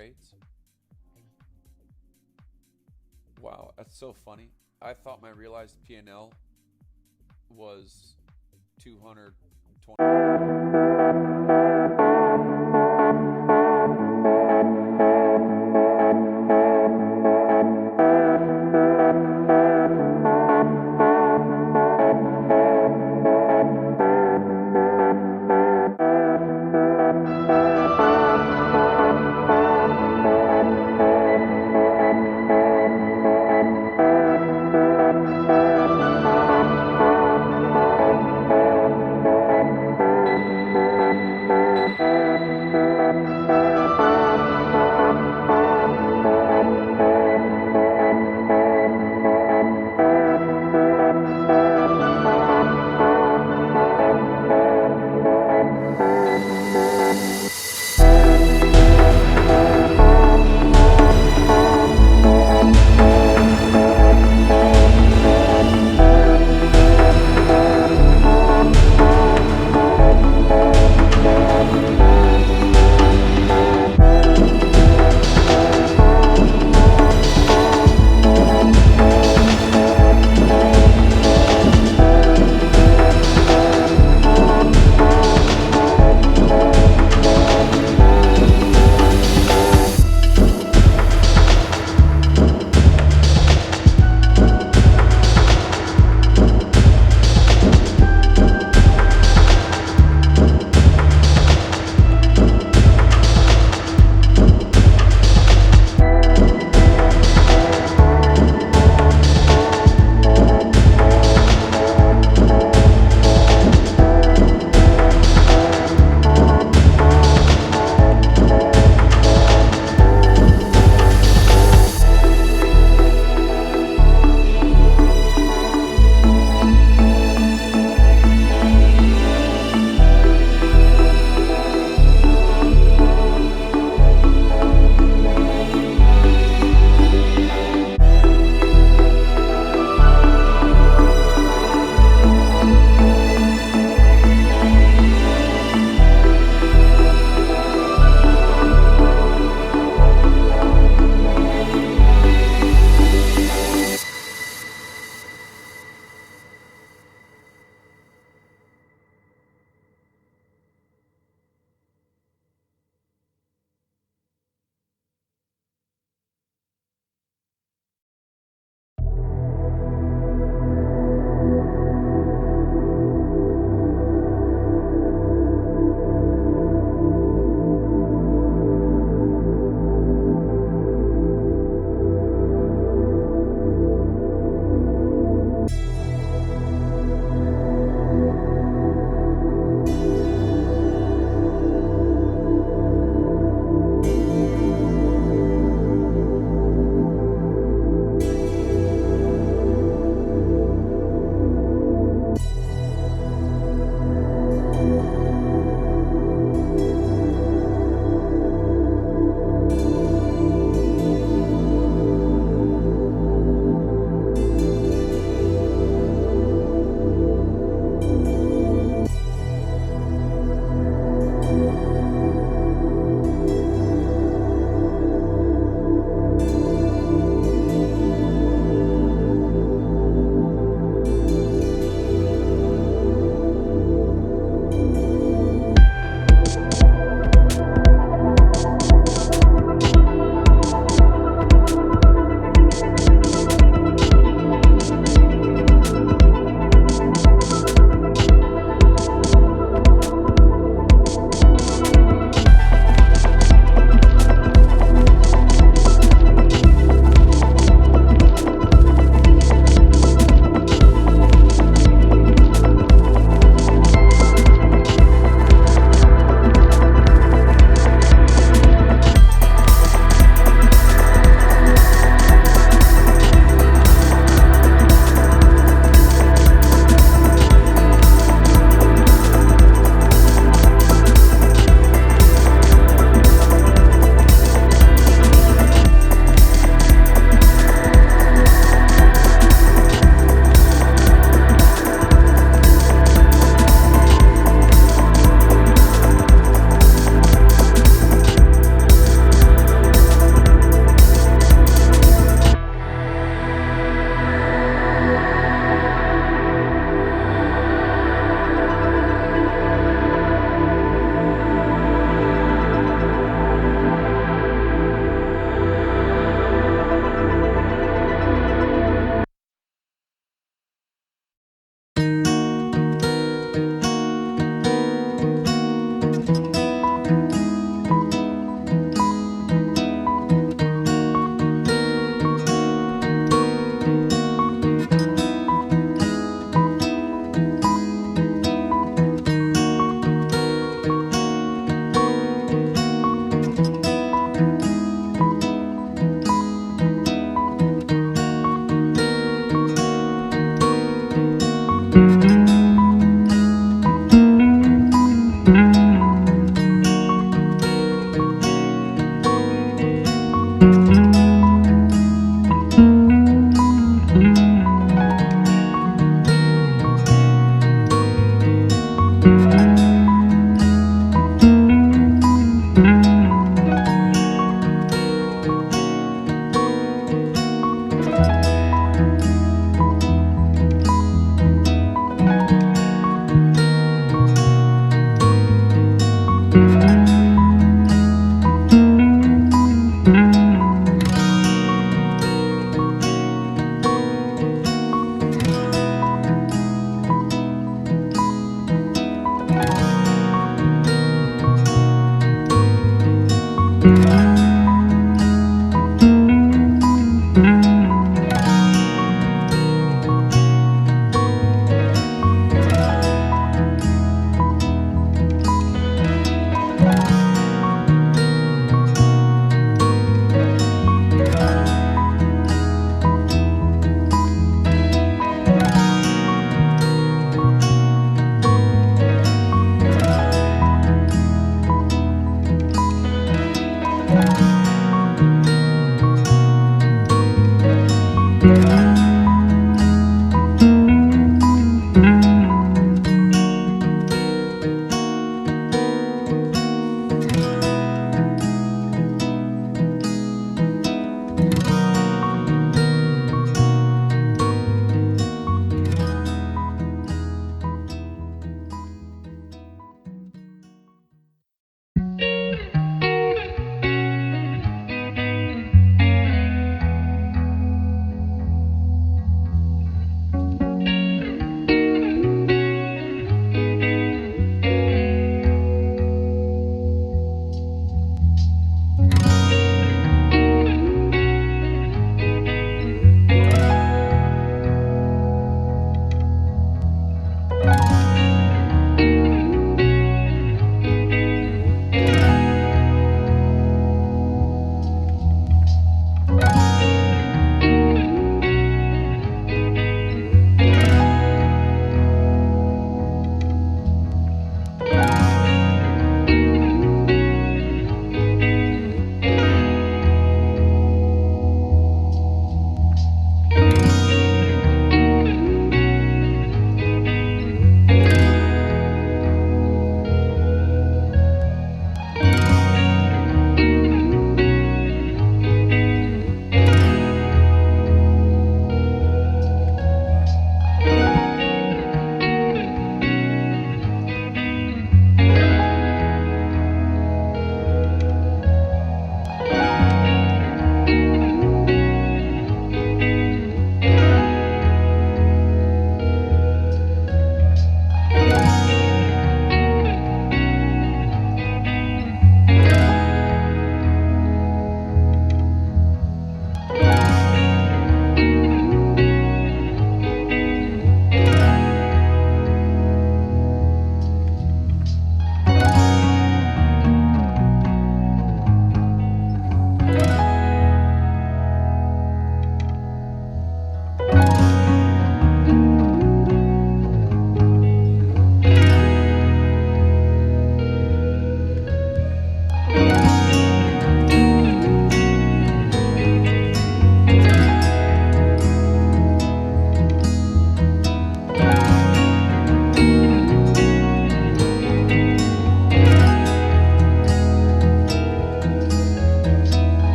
trades. Wow, that's so funny. I thought my realized P&L was 220.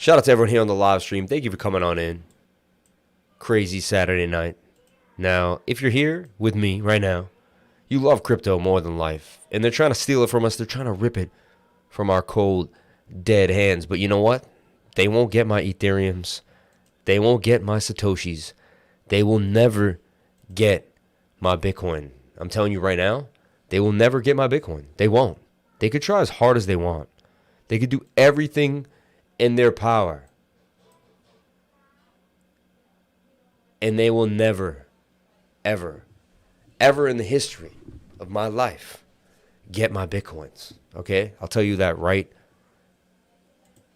Shout out to everyone here on the live stream. Thank you for coming on in. Crazy Saturday night. Now, if you're here with me right now, you love crypto more than life. And they're trying to steal it from us. They're trying to rip it from our cold, dead hands. But you know what? They won't get my Ethereums. They won't get my Satoshis. They will never get my Bitcoin. I'm telling you right now, they will never get my Bitcoin. They won't. They could try as hard as they want. They could do everything in their power. And they will never, ever, ever in the history of my life get my Bitcoins. Okay? I'll tell you that right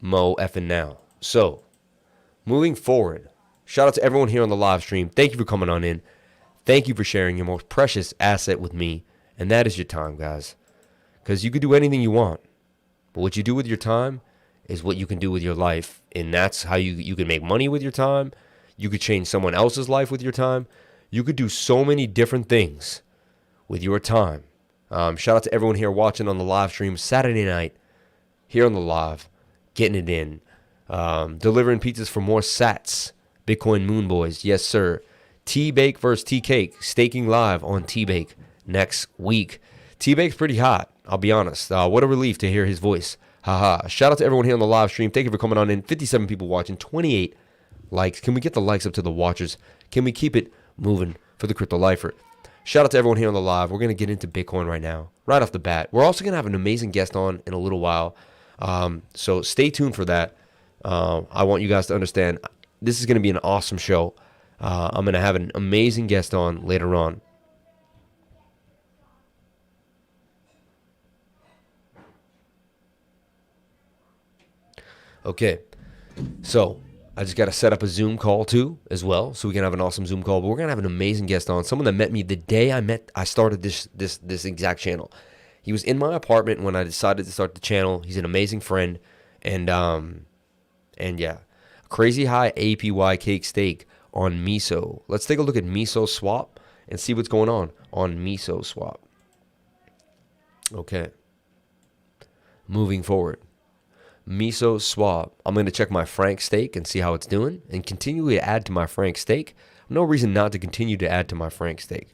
mo effing now. So, moving forward, shout out to everyone here on the live stream. Thank you for coming on in. Thank you for sharing your most precious asset with me. And that is your time, guys. Because you could do anything you want. But what you do with your time is what you can do with your life. And that's how you can make money with your time. You could change someone else's life with your time. You could do so many different things with your time. Shout out to everyone here watching on the live stream Saturday night, here on the live, getting it in. Delivering pizzas for more sats. Bitcoin Moon Boys, yes sir. T-Bake versus T-Cake, staking live on T-Bake next week. T-Bake's pretty hot, I'll be honest. What a relief to hear his voice. Haha. Shout out to everyone here on the live stream. Thank you for coming on in. 57 people watching, 28 likes. Can we get the likes up to the watchers? Can we keep it moving for the Crypto Lifer? Shout out to everyone here on the live. We're going to get into Bitcoin right now, right off the bat. We're also going to have an amazing guest on in a little while. So stay tuned for that. I want you guys to understand this is going to be an awesome show. I'm going to have an amazing guest on later on. Okay, so I just got to set up a Zoom call too as well, so we can have an awesome Zoom call. But we're gonna have an amazing guest on, someone that met me the day I started this exact channel. He was in my apartment when I decided to start the channel. He's an amazing friend, and yeah, crazy high APY cake stake on Miso. Let's take a look at Misoswap and see what's going on Misoswap. Okay, moving forward. Misoswap. I'm going to check my Frank stake and see how it's doing and continually add to my Frank stake. No reason not to continue to add to my Frank stake.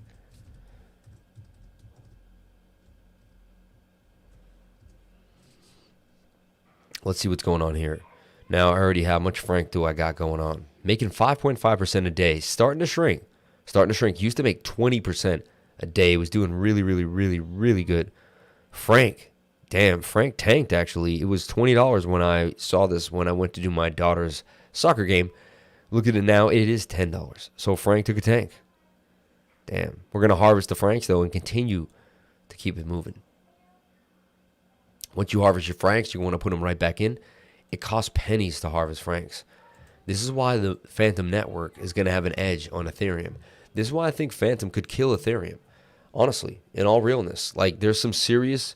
Let's see what's going on here. Now I already have, how much Frank do I got going on? Making 5.5% a day. Starting to shrink. Used to make 20% a day. Was doing really, really, really, really good. Frank. Damn, Frank tanked, actually. It was $20 when I saw this when I went to do my daughter's soccer game. Look at it now. It is $10. So Frank took a tank. Damn. We're going to harvest the Franks, though, and continue to keep it moving. Once you harvest your Franks, you want to put them right back in. It costs pennies to harvest Franks. This is why the Fantom network is going to have an edge on Ethereum. This is why I think Fantom could kill Ethereum. Honestly, in all realness. Like, there's some serious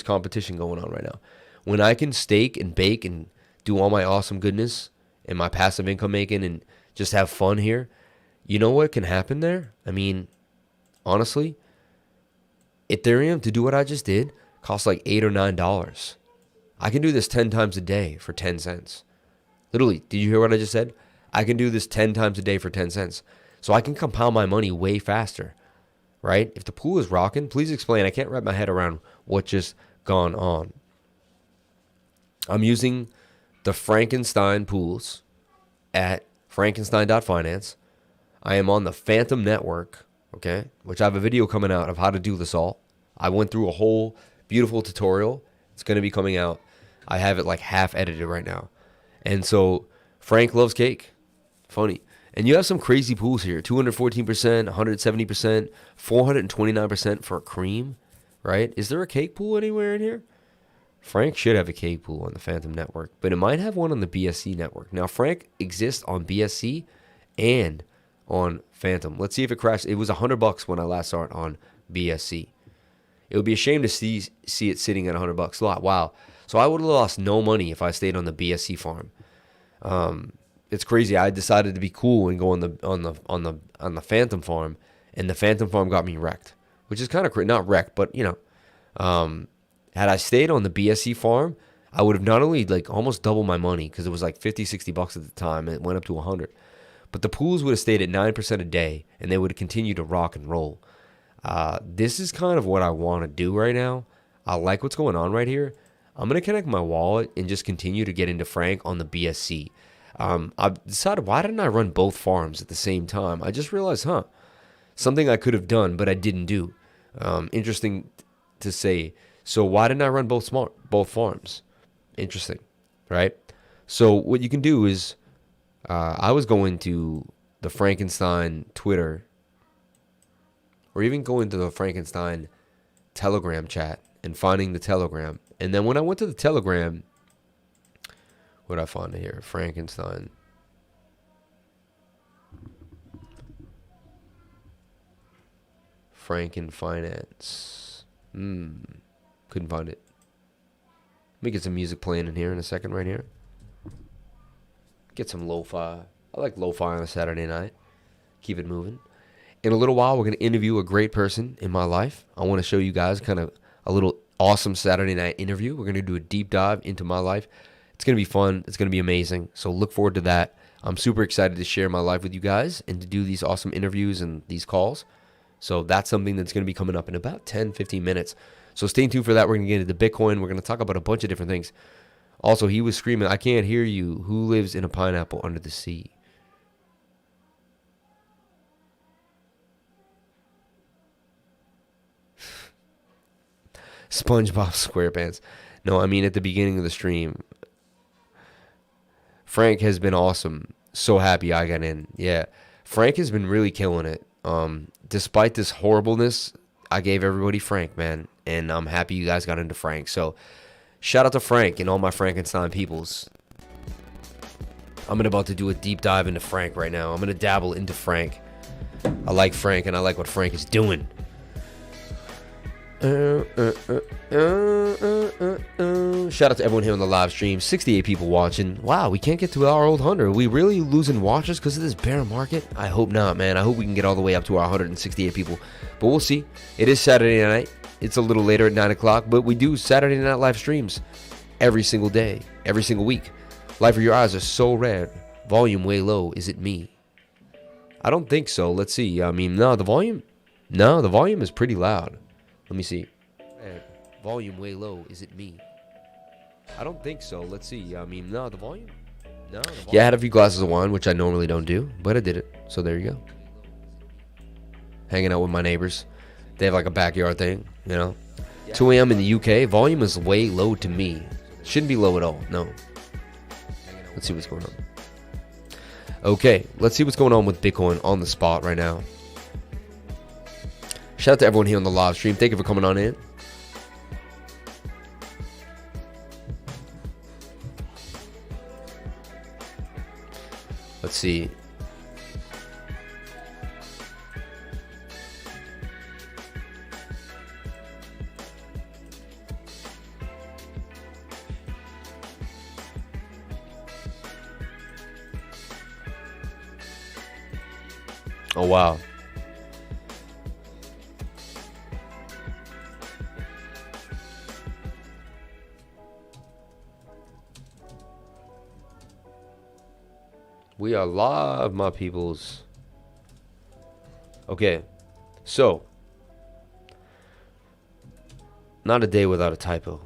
competition going on right now. When I can stake and bake and do all my awesome goodness and my passive income making and just have fun here, you know what can happen there? I mean, honestly, Ethereum, to do what I just did, costs like $8 or $9. I can do this 10 times a day for 10 cents. Literally, did you hear what I just said? I can do this 10 times a day for 10 cents. So I can compound my money way faster. Right? If the pool is rocking, please explain. I can't wrap my head around what just gone on. I'm using the Frankenstein pools at frankenstein.finance. I am on the Fantom network, okay, which I have a video coming out of how to do this all. I went through a whole beautiful tutorial. It's going to be coming out. I have it like half edited right now. And so Frank loves cake. Funny. And you have some crazy pools here, 214%, 170%, 429% for a cream, right? Is there a cake pool anywhere in here? Frank should have a cake pool on the Fantom network, but it might have one on the BSC network. Now, Frank exists on BSC and on Fantom. Let's see if it crashed. It was $100 when I last saw it on BSC. It would be a shame to see it sitting at $100. Wow. So I would have lost no money if I stayed on the BSC farm. It's crazy. I decided to be cool and go on the Fantom farm, and the Fantom farm got me wrecked, which is kind of not wrecked, but you know, had I stayed on the BSC farm, I would have not only like almost doubled my money because it was like $50-$60 at the time, and it went up to 100, but the pools would have stayed at 9% a day, and they would have continued to rock and roll. This is kind of what I want to do right now. I like what's going on right here. I'm gonna connect my wallet and just continue to get into Frank on the BSC. I've decided, why didn't I run both farms at the same time? I just realized, something I could have done, but I didn't do. Interesting to say. So why didn't I run both farms? Interesting, right? So what you can do is, I was going to the Frankenstein Twitter, or even going to the Frankenstein Telegram chat and finding the Telegram. And then when I went to the Telegram, what did I find here? Frankenstein. Frankenfinance. Couldn't find it. Let me get some music playing in here in a second right here. Get some lo-fi. I like lo-fi on a Saturday night. Keep it moving. In a little while, we're going to interview a great person in my life. I want to show you guys kind of a little awesome Saturday night interview. We're going to do a deep dive into my life. It's going to be fun. It's going to be amazing. So look forward to that. I'm super excited to share my life with you guys and to do these awesome interviews and these calls. So that's something that's going to be coming up in about 10, 15 minutes. So stay tuned for that. We're going to get into Bitcoin. We're going to talk about a bunch of different things. Also, he was screaming, "I can't hear you. Who lives in a pineapple under the sea?" SpongeBob SquarePants. No, I mean at the beginning of the stream. Frank has been awesome. So happy I got in. Yeah. Frank has been really killing it. Despite this horribleness, I gave everybody Frank, man. And I'm happy you guys got into Frank. So shout out to Frank and all my Frankenstein peoples. I'm about to do a deep dive into Frank right now. I'm going to dabble into Frank. I like Frank, and I like what Frank is doing. Shout out to everyone here on the live stream. 68 people watching. Wow, we can't get to our old 100. Are we really losing watchers because of this bear market? I hope not, man. I hope we can get all the way up to our 168 people. But we'll see. It is Saturday night. It's a little later at 9 o'clock, but we do Saturday night live streams every single day, every single week. Life of your eyes are so red. Volume way low. Is it me? I don't think so. Let's see. I mean, no, the volume is pretty loud. Let me see. Volume way low. Is it me? I don't think so. Let's see. I mean, no, the volume. No. The volume. Yeah, I had a few glasses of wine, which I normally don't do, but I did it. So there you go. Hanging out with my neighbors. They have like a backyard thing, you know. 2 a.m. in the UK. Volume is way low to me. Shouldn't be low at all. No. Let's see what's going on. Okay, let's see what's going on with Bitcoin on the spot right now. Shout out to everyone here on the live stream. Thank you for coming on in. Let's see. Oh, wow. We are live, my peoples. Okay, so not a day without a typo.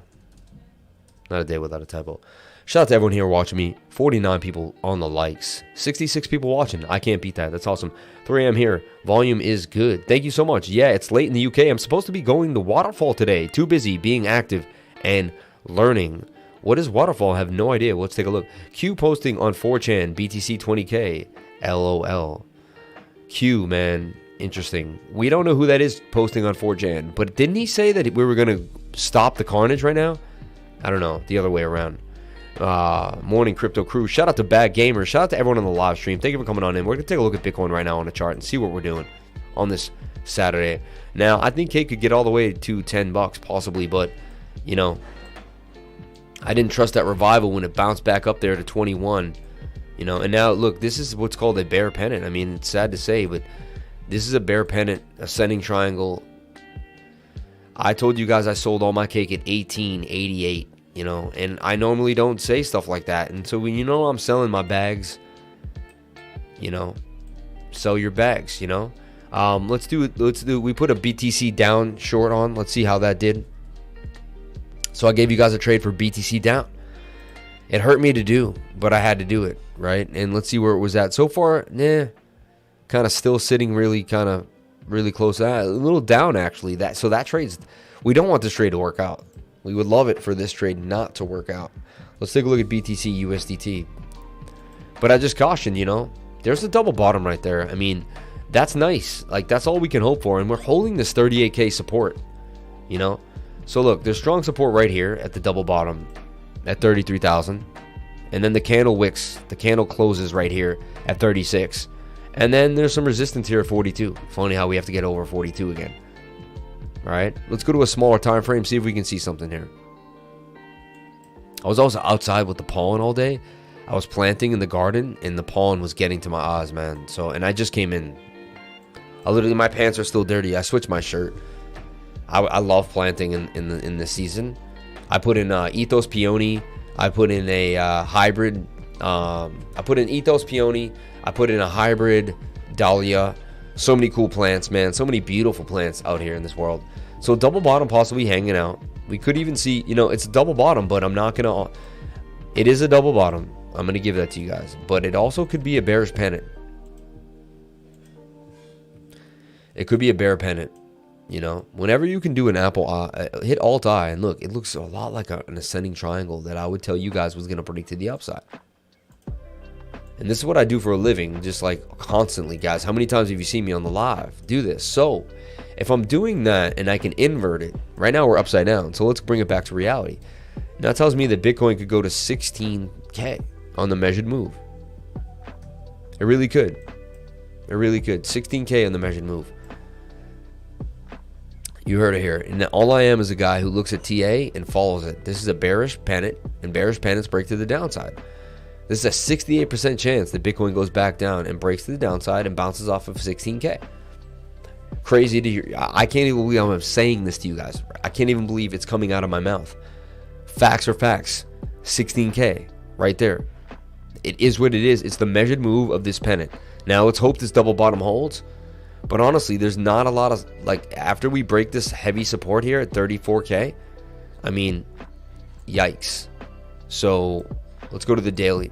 Not a day without a typo. Shout out to everyone here watching me. 49 people on the likes. 66 people watching. I can't beat that. That's awesome. 3 a.m. here. Volume is good. Thank you so much. Yeah, it's late in the UK. I'm supposed to be going to Waterfall today. Too busy being active and learning. What is Waterfall? I have no idea. Let's take a look. Q posting on 4chan. BTC 20K. LOL. Q, man. Interesting. We don't know who that is posting on 4chan. But didn't he say that we were going to stop the carnage right now? I don't know. The other way around. Morning Crypto Crew. Shout out to Bad Gamer. Shout out to everyone on the live stream. Thank you for coming on in. We're going to take a look at Bitcoin right now on the chart and see what we're doing on this Saturday. Now, I think KATE could get all the way to $10 possibly, but, you know, I didn't trust that revival when it bounced back up there to 21, you know, and now look, this is what's called a bear pennant. I mean, it's sad to say, but this is a bear pennant, ascending triangle. I told you guys I sold all my cake at 1888, you know, and I normally don't say stuff like that. And so when you know I'm selling my bags, you know, sell your bags, you know. We put a BTC down short on. Let's see how that did. So I gave you guys a trade for BTC down. It hurt me to do, but I had to do it, right? And let's see where it was at. So far, kind of still sitting really close. A little down, actually. So that trade's, we don't want this trade to work out. We would love it for this trade not to work out. Let's take a look at BTC USDT. But I just caution, you know, there's a double bottom right there. I mean, that's nice. Like, that's all we can hope for. And we're holding this 38K support, you know. So look, there's strong support right here at the double bottom at 33,000. And then the candle wicks, the candle closes right here at 36. And then there's some resistance here at 42. Funny how we have to get over 42 again. All right, let's go to a smaller time frame, see if we can see something here. I was also outside with the pollen all day. I was planting in the garden and the pollen was getting to my eyes, man. So, and I just came in. My pants are still dirty. I switched my shirt. I love planting in this season. I put in Ethos Peony. I put in a hybrid. I put in Ethos Peony. I put in a hybrid Dahlia. So many cool plants, man. So many beautiful plants out here in this world. So double bottom possibly hanging out. We could even see, you know, it's a double bottom, but I'm not going to. It is a double bottom. I'm going to give that to you guys. But it also could be a bearish pennant. It could be a bear pennant. You know, whenever you can do an apple eye, hit alt eye, and look, it looks a lot like an ascending triangle that I would tell you guys was going to predict to the upside. And this is what I do for a living, just like constantly, guys. How many times have you seen me on the live do this? So if I'm doing that and I can invert it, right now we're upside down. So let's bring it back to reality. Now it tells me that Bitcoin could go to 16K on the measured move. It really could. It really could. 16K on the measured move. You heard it here. And all I am is a guy who looks at TA and follows it. This is a bearish pennant, and bearish pennants break to the downside. This is a 68% chance that Bitcoin goes back down and breaks to the downside and bounces off of 16K. Crazy to hear. I can't even believe I'm saying this to you guys. I can't even believe it's coming out of my mouth. Facts are facts. 16K right there. It is what it is. It's the measured move of this pennant. Now let's hope this double bottom holds. But honestly, there's not a lot of, like, after we break this heavy support here at 34K, I mean, yikes. So let's go to the daily.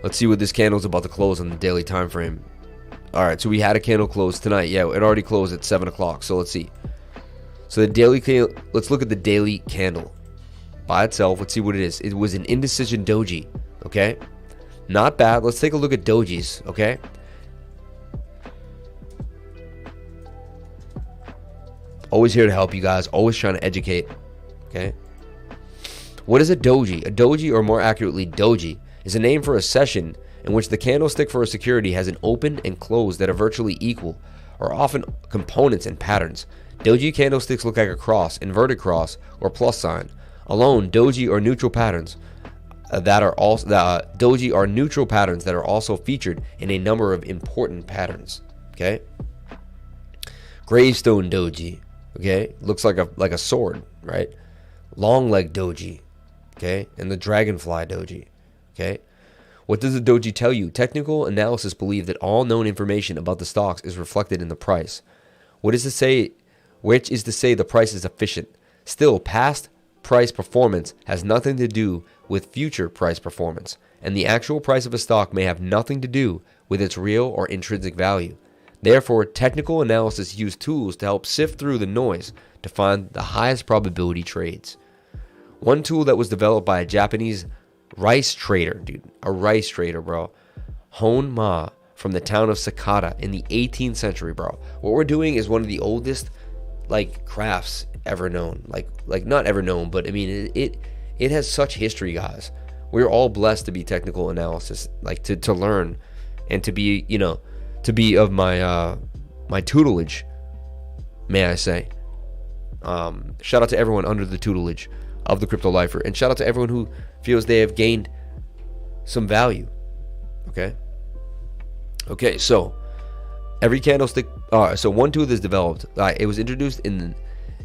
Let's see what this candle's about to close on the daily time frame. All right, so we had a candle close tonight. Yeah, it already closed at 7 o'clock. So let's see. So the daily candle, let's look at the daily candle by itself. Let's see what it is. It was an indecision doji, okay? Not bad. Let's take a look at dojis, okay? Always here to help you guys. Always trying to educate, okay? What is a doji? A doji, or more accurately, doji, is a name for a session in which the candlestick for a security has an open and close that are virtually equal, or often components and patterns. Doji candlesticks look like a cross, inverted cross, or plus sign. Alone, doji or neutral patterns doji are neutral patterns that are also featured in a number of important patterns. Okay, gravestone doji. Okay, looks like a sword, right? Long leg doji. Okay, and the dragonfly doji. Okay, what does the doji tell you? Technical analysis believe that all known information about the stocks is reflected in the price. Which is to say the price is efficient. Still, past price performance has nothing to do with future price performance, and the actual price of a stock may have nothing to do with its real or intrinsic value. Therefore, technical analysis uses tools to help sift through the noise to find the highest probability trades. One tool that was developed by a Japanese rice trader, a rice trader, bro, Hon Ma, from the town of Sakata in the 18th century, bro. What we're doing is one of the oldest, like, crafts ever known. Like not ever known, but I mean, it has such history, guys. We're all blessed to be technical analysis, like to learn and to be, to be of my my tutelage, may I say. Shout out to everyone under the tutelage of the Crypto Lifer, and shout out to everyone who feels they have gained some value. Okay, so every candlestick, so one tool is developed. It was introduced in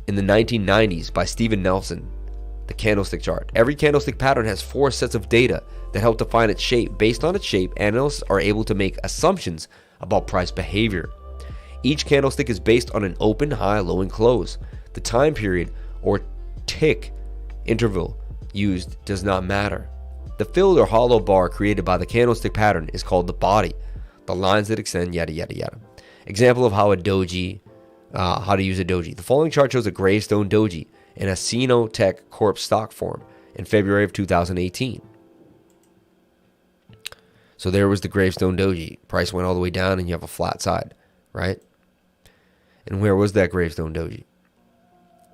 the 1990s by Stephen Nelson, the candlestick chart. Every candlestick pattern has 4 sets of data that help define its shape. Based on its shape, analysts are able to make assumptions about price behavior. Each candlestick is based on an open, high, low, and close. The time period or tick interval used does not matter. The filled or hollow bar created by the candlestick pattern is called the body. The lines that extend, yada yada yada. Example of how to use a doji. The following chart shows a gravestone doji in a Sino Tech Corp stock form in February of 2018. So there was the gravestone doji. Price went all the way down and you have a flat side, right? And where was that gravestone doji?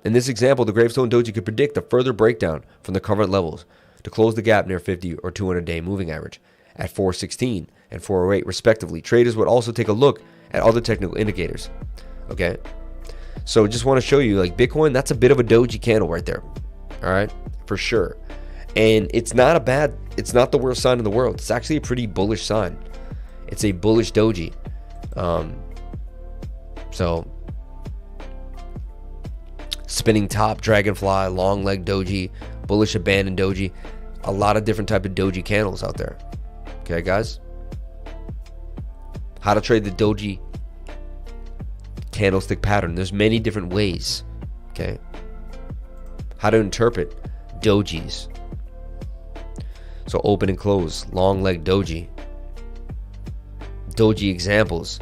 In this example, the gravestone doji could predict a further breakdown from the current levels to close the gap near 50 or 200-day moving average at 416 and 408 respectively. Traders would also take a look at other technical indicators. Okay, so just want to show you, like, Bitcoin, that's a bit of a doji candle right there. All right, for sure. And it's not the worst sign in the world. It's actually a pretty bullish sign. It's a bullish doji. So spinning top, dragonfly, long leg doji, bullish abandoned doji, a lot of different type of doji candles out there. Okay, guys, how to trade the doji candlestick pattern. There's many different ways. Okay, how to interpret dojis. So open and close, long leg doji examples.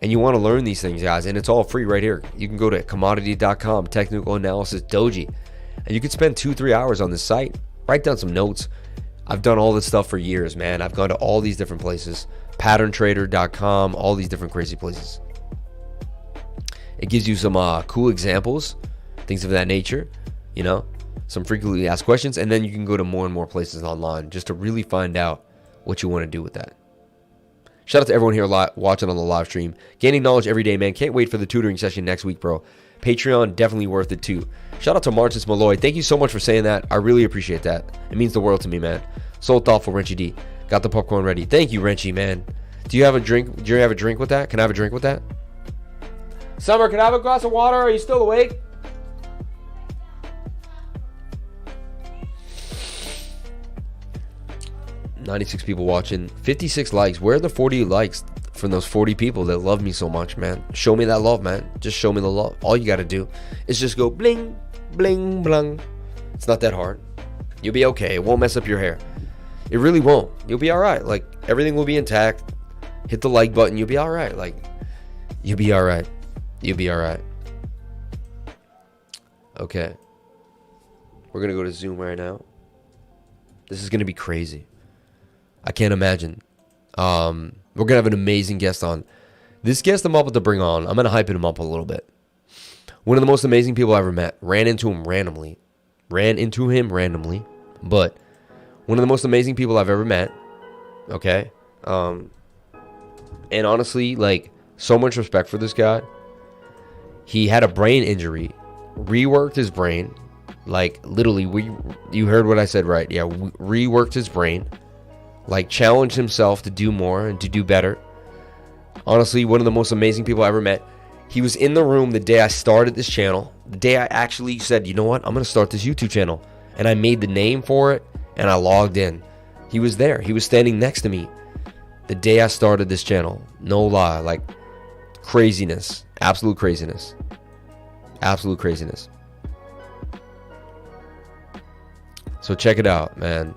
And you want to learn these things, guys, and it's all free right here. You can go to commodity.com, technical analysis doji, and you can spend 2-3 hours on this site, write down some notes. I've done all this stuff for years, man. I've gone to all these different places, patterntrader.com, all these different crazy places. It gives you some cool examples, things of that nature, some frequently asked questions, and then you can go to more and more places online just to really find out what you want to do with that. Shout out to everyone here watching on the live stream. Gaining knowledge every day, man. Can't wait for the tutoring session next week, bro. Patreon, definitely worth it too. Shout out to Marcus Malloy. Thank you so much for saying that. I really appreciate that. It means the world to me, man. So thoughtful, Wrenchy D. Got the popcorn ready. Thank you, Wrenchy, man. Do you have a drink? Do you have a drink with that? Can I have a drink with that? Summer, can I have a glass of water? Are you still awake? $96 people watching. 56 likes. Where are the 40 likes from those 40 people that love me so much, man? Show me that love, man. Just show me the love. All you got to do is just go bling, bling, bling. It's not that hard. You'll be okay. It won't mess up your hair. It really won't. You'll be all right. Like, everything will be intact. Hit the like button. You'll be all right. Like, you'll be all right. You'll be all right. Okay. We're going to go to Zoom right now. This is going to be crazy. I can't imagine. We're going to have an amazing guest on. This guest I'm about to bring on, I'm going to hype him up a little bit. One of the most amazing people I ever met. Ran into him randomly. But one of the most amazing people I've ever met. Okay? And honestly, like, so much respect for this guy. He had a brain injury. Reworked his brain. Like, literally, you heard what I said, right? Yeah, reworked his brain. Like, challenged himself to do more and to do better. Honestly, one of the most amazing people I ever met. He was in the room the day I started this channel. The day I actually said, you know what? I'm going to start this YouTube channel. And I made the name for it. And I logged in. He was there. He was standing next to me. The day I started this channel. No lie. Like, craziness. Absolute craziness. Absolute craziness. So check it out, man.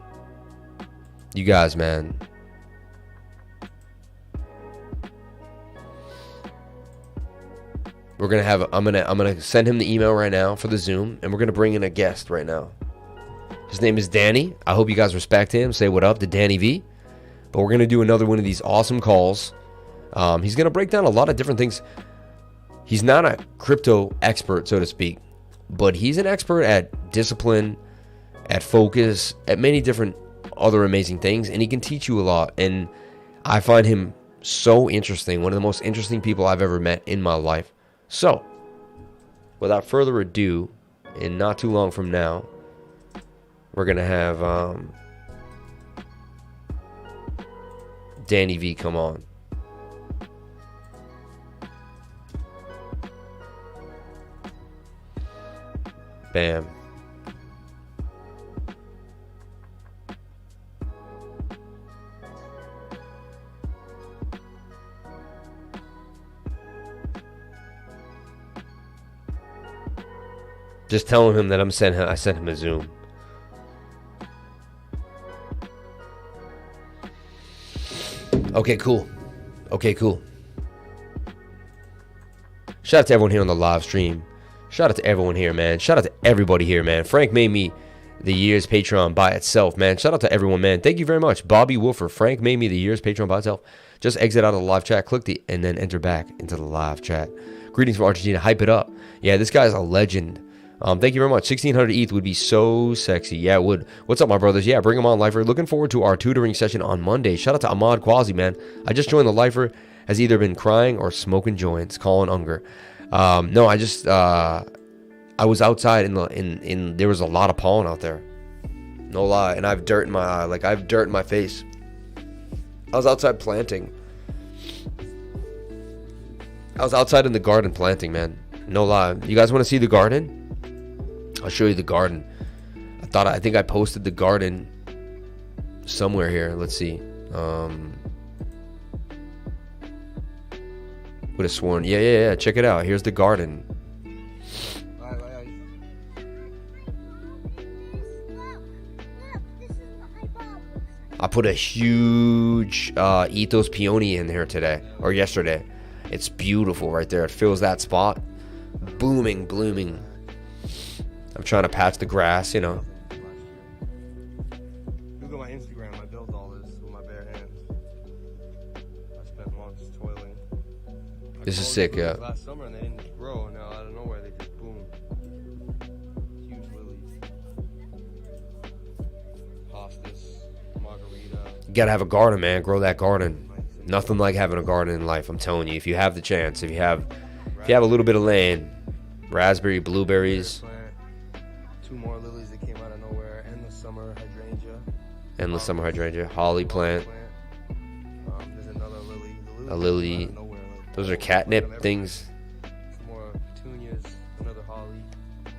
You guys, man. We're gonna have. I'm gonna send him the email right now for the Zoom, and we're gonna bring in a guest right now. His name is Danny. I hope you guys respect him. Say what up to Danny V. But we're gonna do another one of these awesome calls. He's gonna break down a lot of different things. He's not a crypto expert, so to speak, but he's an expert at discipline, at focus, at many different other amazing things, and he can teach you a lot. And I find him so interesting. One of the most interesting people I've ever met in my life. So, without further ado, and not too long from now, we're gonna have Danny V come on. Bam. Just telling him that I sent him a Zoom. Okay, cool. Okay, cool. Shout out to everyone here on the live stream. Shout out to everyone here, man. Shout out to everybody here, man. Frank made me the year's Patreon by itself, man. Shout out to everyone, man. Thank you very much. Bobby Wolfer. Frank made me the year's Patreon by itself. Just exit out of the live chat, click the, and then enter back into the live chat. Greetings from Argentina. Hype it up. Yeah, this guy's a legend. Thank you very much. 1600 ETH would be so sexy. Yeah, it would. What's up, my brothers? Yeah, bring them on, Lifer. Looking forward to our tutoring session on Monday. Shout out to Ahmad Quasi, man. I just joined the Lifer. Has either been crying or smoking joints. Calling Unger. No, I just I was outside in there was a lot of pollen out there. No lie, and I have dirt in my eye. Like I have dirt in my face. I was outside planting. I was outside in the garden planting, man. No lie. You guys want to see the garden? I'll show you the garden. I think I posted the garden somewhere here. Let's see. Would have sworn. Yeah. Check it out. Here's the garden. I put a huge Ethos Peony in here today or yesterday. It's beautiful right there. It fills that spot. Booming, blooming. I'm trying to patch the grass, you know. Look at my Instagram. I built all this with my bare hands. I spent months toiling. This is sick, yeah. Last summer and they didn't grow, and now out of nowhere they just boom. Huge lilies. Hostas, margarita. You gotta have a garden, man. Grow that garden. Nothing like having a garden in life. I'm telling you. If you have the chance, if you have a little bit of land, raspberry, blueberries. Plant, 2 more lilies that came out of nowhere. Endless summer hydrangea. Endless summer hydrangea. Holly plant. There's another lily. A lily. Out of nowhere, like, Those are catnip things. Some more petunias. Another holly. I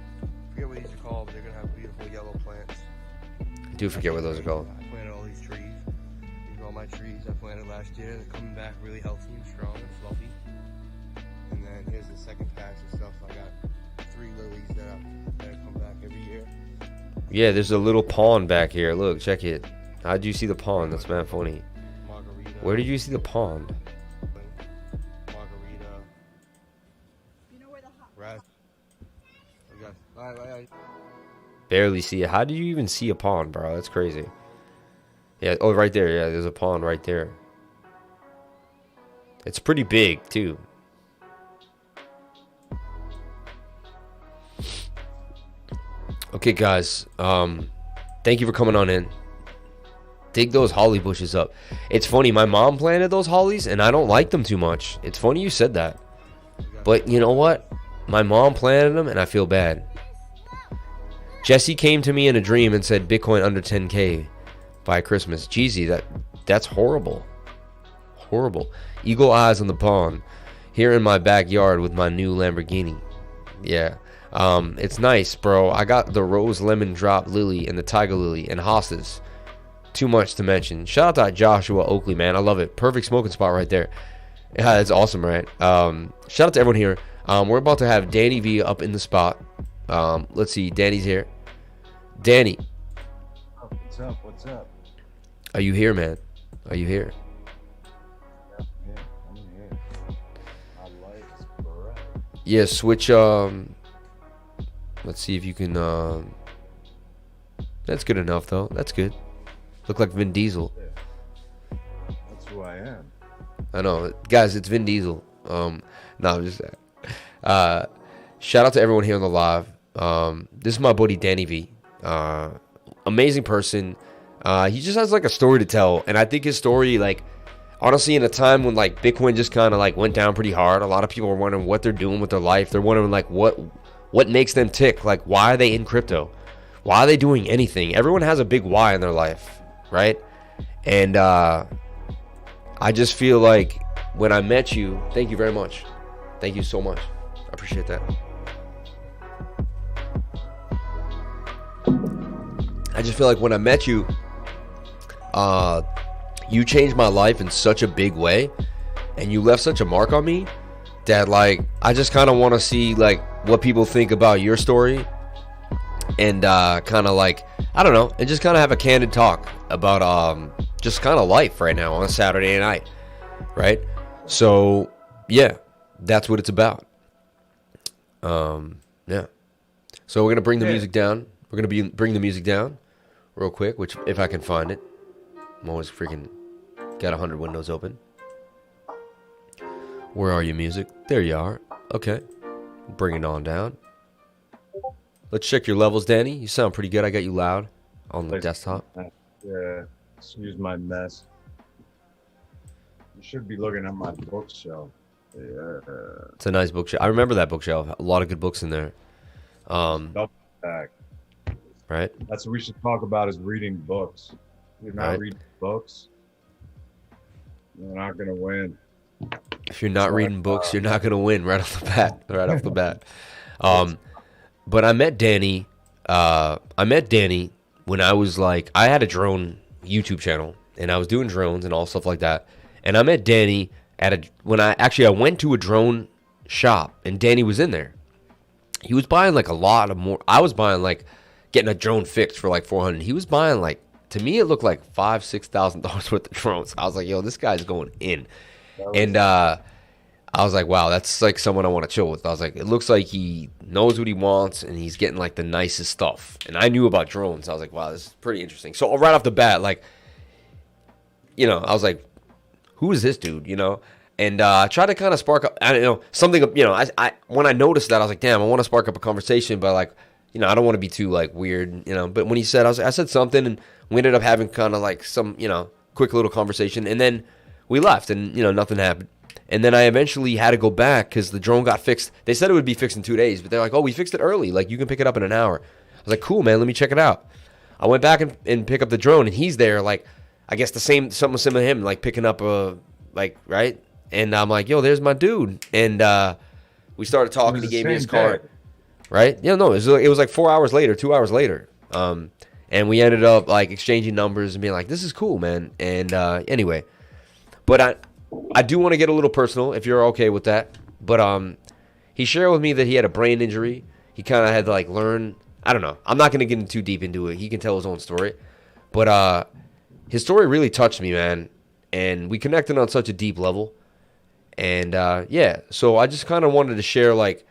forget what these are called, but they're gonna have beautiful yellow plants. I do forget what those are called. I planted all these trees. These are all my trees I planted last year. They're coming back really healthy and strong and fluffy. And then here's the second patch of stuff. I got 3 lilies that come back every year. Yeah, there's a little pond back here. Look, check it. How'd you see the pond? That's mad funny. Margarita. Where did you see the pond? Margarita. You know where the hot Rat. I Barely see it. How do you even see a pond, bro? That's crazy. Yeah. Oh, right there. Yeah, there's a pond right there. It's pretty big too. Okay, guys. Thank you for coming on in. Dig those holly bushes up. It's funny. My mom planted those hollies, and I don't like them too much. It's funny you said that. But you know what? My mom planted them, and I feel bad. Jesse came to me in a dream and said Bitcoin under 10K by Christmas. Jeezy, that's horrible. Horrible. Eagle eyes on the pond. Here in my backyard with my new Lamborghini. Yeah. It's nice, bro. I got the rose lemon drop lily and the tiger lily and hostas. Too much to mention. Shout out to Joshua Oakley, man. I love it. Perfect smoking spot right there. Yeah, it's awesome, right? Shout out to everyone here. We're about to have Danny V up in the spot. Let's see. Danny's here. Danny. What's up? What's up? Are you here, man? Are you here? Yeah, I'm here. My life is bright. Yeah, switch. Let's see if you can. That's good enough, though. That's good. Look like Vin Diesel. Yeah. That's who I am. I know, guys. It's Vin Diesel. No, I'm just. Shout out to everyone here on the live. This is my buddy Danny V. Amazing person. He just has like a story to tell, and I think his story, like, honestly, in a time when like Bitcoin just kind of like went down pretty hard, a lot of people are wondering what they're doing with their life. They're wondering like what makes them tick. Like, why are they in crypto? Why are they doing anything? Everyone has a big why in their life, right? And I just feel like when I met you, thank you very much. Thank you so much. I appreciate that. I just feel like when I met you, you changed my life in such a big way, and you left such a mark on me that, like, I just kind of want to see like what people think about your story, and kind of like, I don't know, and just kind of have a candid talk about just kind of life right now on a Saturday night, right? So yeah, that's what it's about. Yeah. So we're gonna bring the music down. We're gonna bring the music down real quick, which if I can find it. I'm always freaking got 100 windows open. Where are you, music? There you are. Okay. Bring it on down. Let's check your levels, Danny. You sound pretty good. I got you loud on the desktop. Yeah. Excuse my mess. You should be looking at my bookshelf. Yeah. It's a nice bookshelf. I remember that bookshelf. A lot of good books in there. Double back. Right? That's what we should talk about, is reading books. If you're not reading books, you're not gonna win. If you're not reading books, you're not gonna win right off the bat. Right off the bat. But I met Danny. When I was like, I had a drone YouTube channel, and I was doing drones and all stuff like that. And I met Danny when I went to a drone shop, and Danny was in there. He was buying like a lot of more. I was buying like getting a drone fixed for like $400. He was buying like, to me it looked like $5,000-$6,000 worth of drones. I was like, yo, this guy's going in. And I was like, wow, that's like someone I want to chill with. I was like, it looks like he knows what he wants, and he's getting like the nicest stuff. And I knew about drones. I was like, wow, this is pretty interesting. So right off the bat, like, you know, I was like, who is this dude, you know? And I tried to kind of spark up, I don't know, something, you know, I when I noticed that, I was like, damn, I want to spark up a conversation, but like, you know, I don't want to be too like weird, you know. But when he said, I said something, and we ended up having kind of like some, you know, quick little conversation, and then we left, and nothing happened. And then I eventually had to go back because the drone got fixed. They said it would be fixed in 2 days, but they're like, oh, we fixed it early. Like, you can pick it up in an hour. I was like, cool, man, let me check it out. I went back and pick up the drone, and he's there, like, I guess something similar to him, like picking up right? And I'm like, yo, there's my dude. And we started talking. He gave me his card. Right? Yeah, no, it was like 4 hours later, 2 hours later. And we ended up like exchanging numbers and being like, this is cool, man. And anyway, but I do want to get a little personal if you're okay with that. But he shared with me that he had a brain injury. He kind of had to like learn. I don't know. I'm not going to get too deep into it. He can tell his own story. But his story really touched me, man. And we connected on such a deep level. And yeah, so I just kind of wanted to share like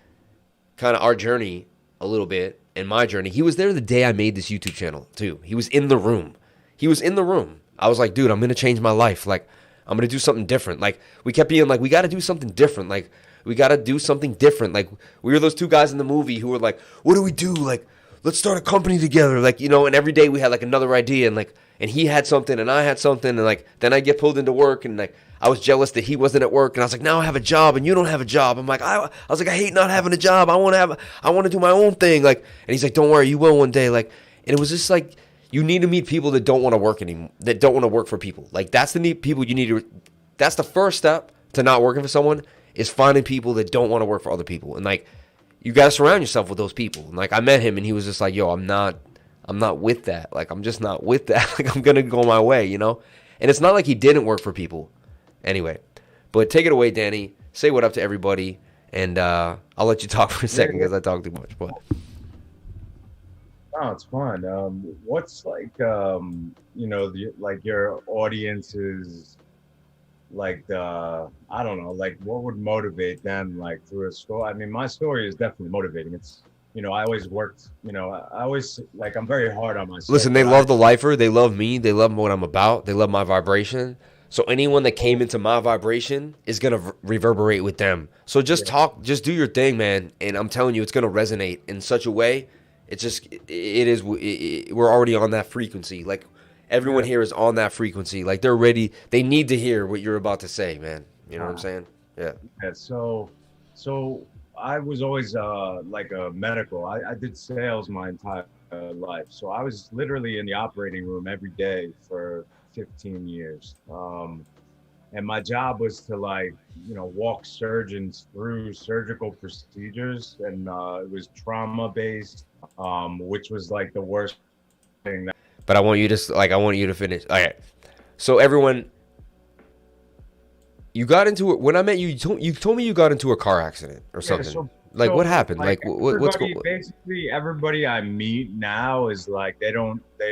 kind of our journey a little bit and my journey. He was there the day I made this YouTube channel too. He was in the room. I was like, dude, I'm going to change my life. Like, I'm going to do something different. Like, we kept being like, we got to do something different. Like, we got to do something different. Like, we were those two guys in the movie who were like, what do we do? Like, let's start a company together. Like, and every day we had like another idea, and he had something and I had something, and like, then I get pulled into work, and like, I was jealous that he wasn't at work, and I was like, now I have a job and you don't have a job. I'm like, I was like, I hate not having a job. I want to do my own thing. Like, and he's like, don't worry, you will one day. Like, and it was just like, you need to meet people that don't want to work anymore, that don't want to work for people. Like, that's the people you need to, that's the first step to not working for someone, is finding people that don't want to work for other people. And like, you got to surround yourself with those people. And like, I met him and he was just like, yo, I'm not with that. Like, I'm just not with that. Like, I'm going to go my way, And it's not like he didn't work for people. Anyway, but take it away, Danny. Say what up to everybody. And I'll let you talk for a second because I talk too much. But oh, it's fun. What's like, like your audience's, like I don't know, like what would motivate them, like through a story? I mean, my story is definitely motivating. It's, I always worked, I always, like, I'm very hard on myself. Listen, they love the lifer. They love me. They love what I'm about. They love my vibration. So anyone that came into my vibration is going to reverberate with them. So just talk, just do your thing, man. And I'm telling you, it's going to resonate in such a way. We're already on that frequency. Like, everyone here is on that frequency. Like, they're ready. They need to hear what you're about to say, man. You know what I'm saying? Yeah. Yeah. So I was always like a medical. I did sales my entire life. So I was literally in the operating room every day for 15 years. And my job was to, like, walk surgeons through surgical procedures. And it was trauma based, which was like the worst thing. But I want you to finish. All right. So everyone, you got into it when I met you. You told me you got into a car accident or something. What happened? Like, what's going on? Basically, everybody I meet now is like, they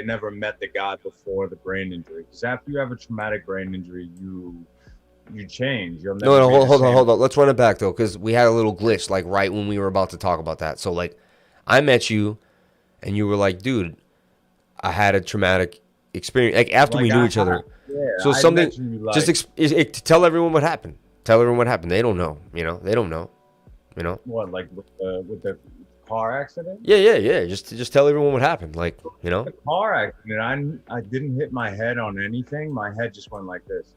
never met the guy before the brain injury. Because after you have a traumatic brain injury, you change. You'll never hold on. Let's run it back though, because we had a little glitch like right when we were about to talk about that. So like, I met you, and you were like, dude, I had a traumatic experience. Like, after we knew each other. Yeah, so something. Tell everyone what happened. Tell everyone what happened. They don't know. They don't know. What, like with the car accident? Yeah. Just tell everyone what happened. Like, The car accident. I didn't hit my head on anything. My head just went like this.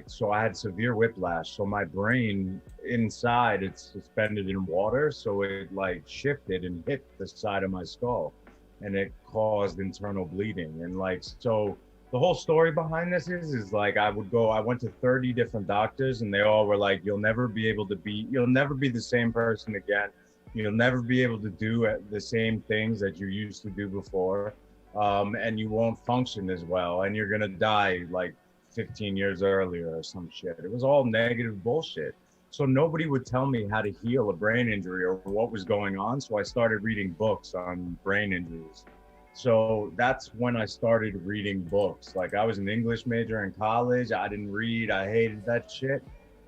So I had severe whiplash. So my brain inside, it's suspended in water. So it like shifted and hit the side of my skull, and it caused internal bleeding. And like, so the whole story behind this is like, I went to 30 different doctors, and they all were like, you'll never be the same person again. You'll never be able to do the same things that you used to do before. And you won't function as well. And you're going to die like 15 years earlier or some shit. It was all negative bullshit. So nobody would tell me how to heal a brain injury or what was going on. So I started reading books on brain injuries. So that's when I started reading books. Like, I was an English major in college. I didn't read. I hated that shit.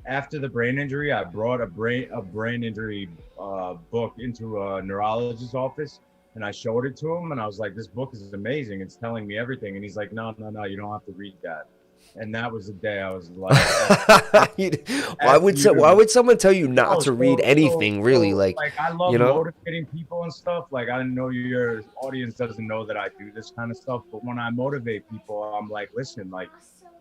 After the brain injury, I brought a brain injury book into a neurologist's office, and I showed it to him, and I was like, this book is amazing. It's telling me everything. And he's like, no, you don't have to read that. And that was the day I was like, why would someone tell you not Oh, to read anything, really? Like, I love you know? motivating people and stuff. Like, I know your audience doesn't know that I do this kind of stuff, but when I motivate people, I'm like, listen, like,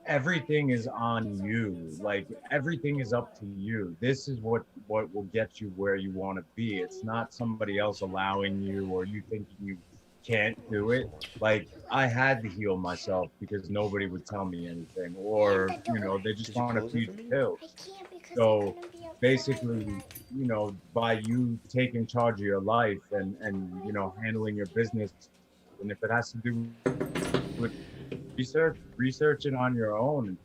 everything is on you. Like, everything is up to you. This is what will get you where you want to be. It's not somebody else allowing you or you thinking you can't do it. Like, I had to heal myself because nobody would tell me anything, or they just want to feed pills. So basically, by you taking charge of your life and handling your business, and if it has to do with research it on your own,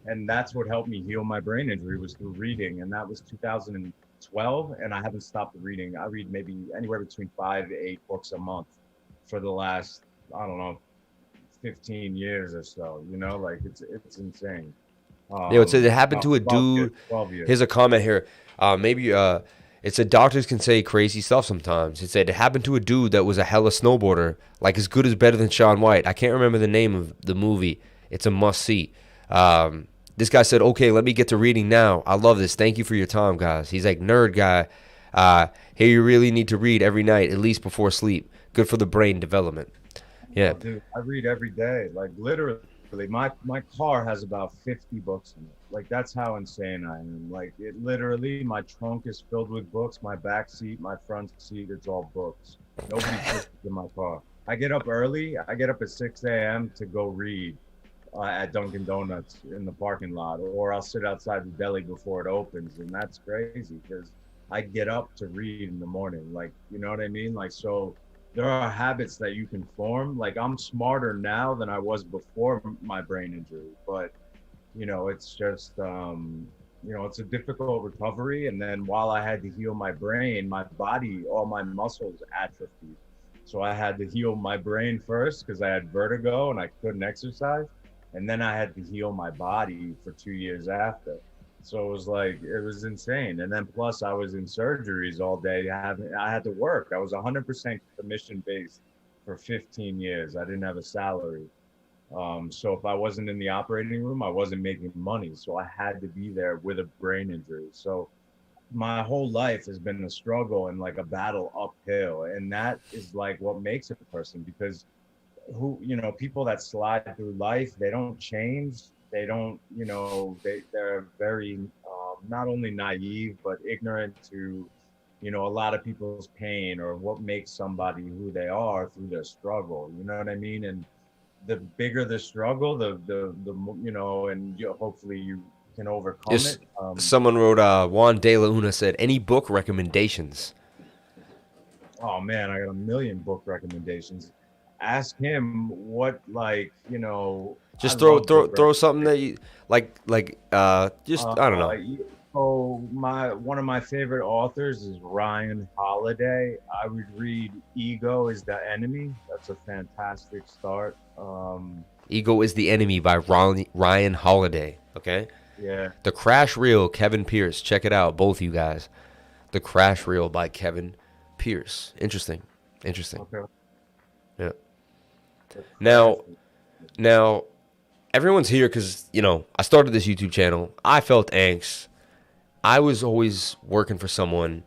and that's what helped me heal my brain injury, was through reading. And that was 2012, and I haven't stopped reading. I read maybe anywhere between 5 to 8 books a month for the last, I don't know, 15 years or so. Like, it's insane. It said it happened to a dude. 12 years. Here's a comment here. It said doctors can say crazy stuff sometimes. It said it happened to a dude that was a hella snowboarder, like as good as better than Shaun White. I can't remember the name of the movie. It's a must see. This guy said, okay, let me get to reading now. I love this. Thank you for your time, guys. He's like, nerd guy. Hey, you really need to read every night, at least before sleep. Good for the brain development. Yeah. Oh, dude, I read every day. Like, literally, my car has about 50 books in it. Like, that's how insane I am. Like, it literally, my trunk is filled with books. My back seat, my front seat, it's all books. Nobody puts in my car. I get up early. I get up at 6 a.m. to go read at Dunkin' Donuts in the parking lot, or I'll sit outside the deli before it opens. And that's crazy because I get up to read in the morning. Like, you know what I mean? Like, so there are habits that you can form. Like, I'm smarter now than I was before my brain injury, but it's just, it's a difficult recovery. And then while I had to heal my brain, my body, all my muscles atrophied. So I had to heal my brain first because I had vertigo and I couldn't exercise. And then I had to heal my body for 2 years after. So it was like, it was insane. And then plus I was in surgeries all day. I had to work. I was 100% commission based for 15 years. I didn't have a salary. So if I wasn't in the operating room, I wasn't making money. So I had to be there with a brain injury. So my whole life has been a struggle and like a battle uphill. And that is like what makes a person, because people that slide through life, they don't change. They don't, they're very, not only naive, but ignorant to, a lot of people's pain or what makes somebody who they are through their struggle. You know what I mean? And the bigger the struggle, hopefully you can overcome it. Someone wrote, Juan De La Una said, any book recommendations? Oh man, I got a million book recommendations. Ask him what, just throw something that you like, I don't know. One of my favorite authors is Ryan Holiday. I would read Ego is the Enemy. That's a fantastic start. Ego is the Enemy by Ryan Holiday. Okay. Yeah. The Crash Reel, Kevin Pierce. Check it out, both you guys. The Crash Reel by Kevin Pierce. Interesting. Okay. Yeah. Now, everyone's here because, I started this YouTube channel. I felt angst. I was always working for someone.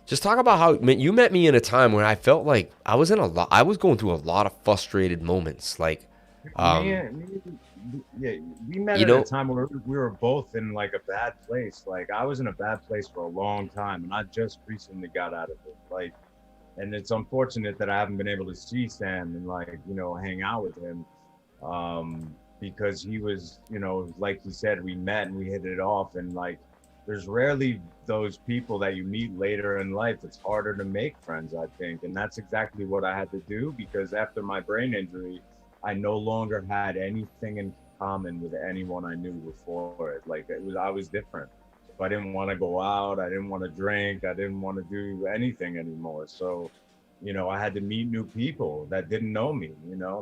Just talk about how you met me in a time where I felt like I was going through a lot of frustrated moments. Like, we met at a time where we were both in like a bad place. Like, I was in a bad place for a long time, and I just recently got out of it. Like, and it's unfortunate that I haven't been able to see Sam and hang out with him, because he was, like he said, we met and we hit it off, and like, there's rarely those people that you meet later in life. It's harder to make friends, I think, and that's exactly what I had to do, because after my brain injury, I no longer had anything in common with anyone I knew before it. Like, I was different. I didn't want to go out. I didn't want to drink. I didn't want to do anything anymore. So, I had to meet new people that didn't know me,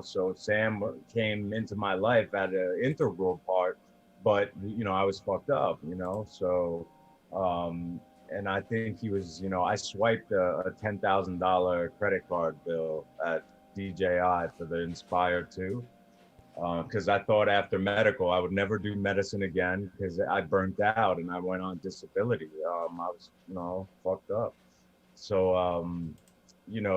So Sam came into my life at an integral part, but, I was fucked up, So, and I think he was, I swiped a $10,000 credit card bill at DJI for the Inspire 2. because I thought after medical I would never do medicine again because I burnt out and I went on disability. I was, fucked up. So,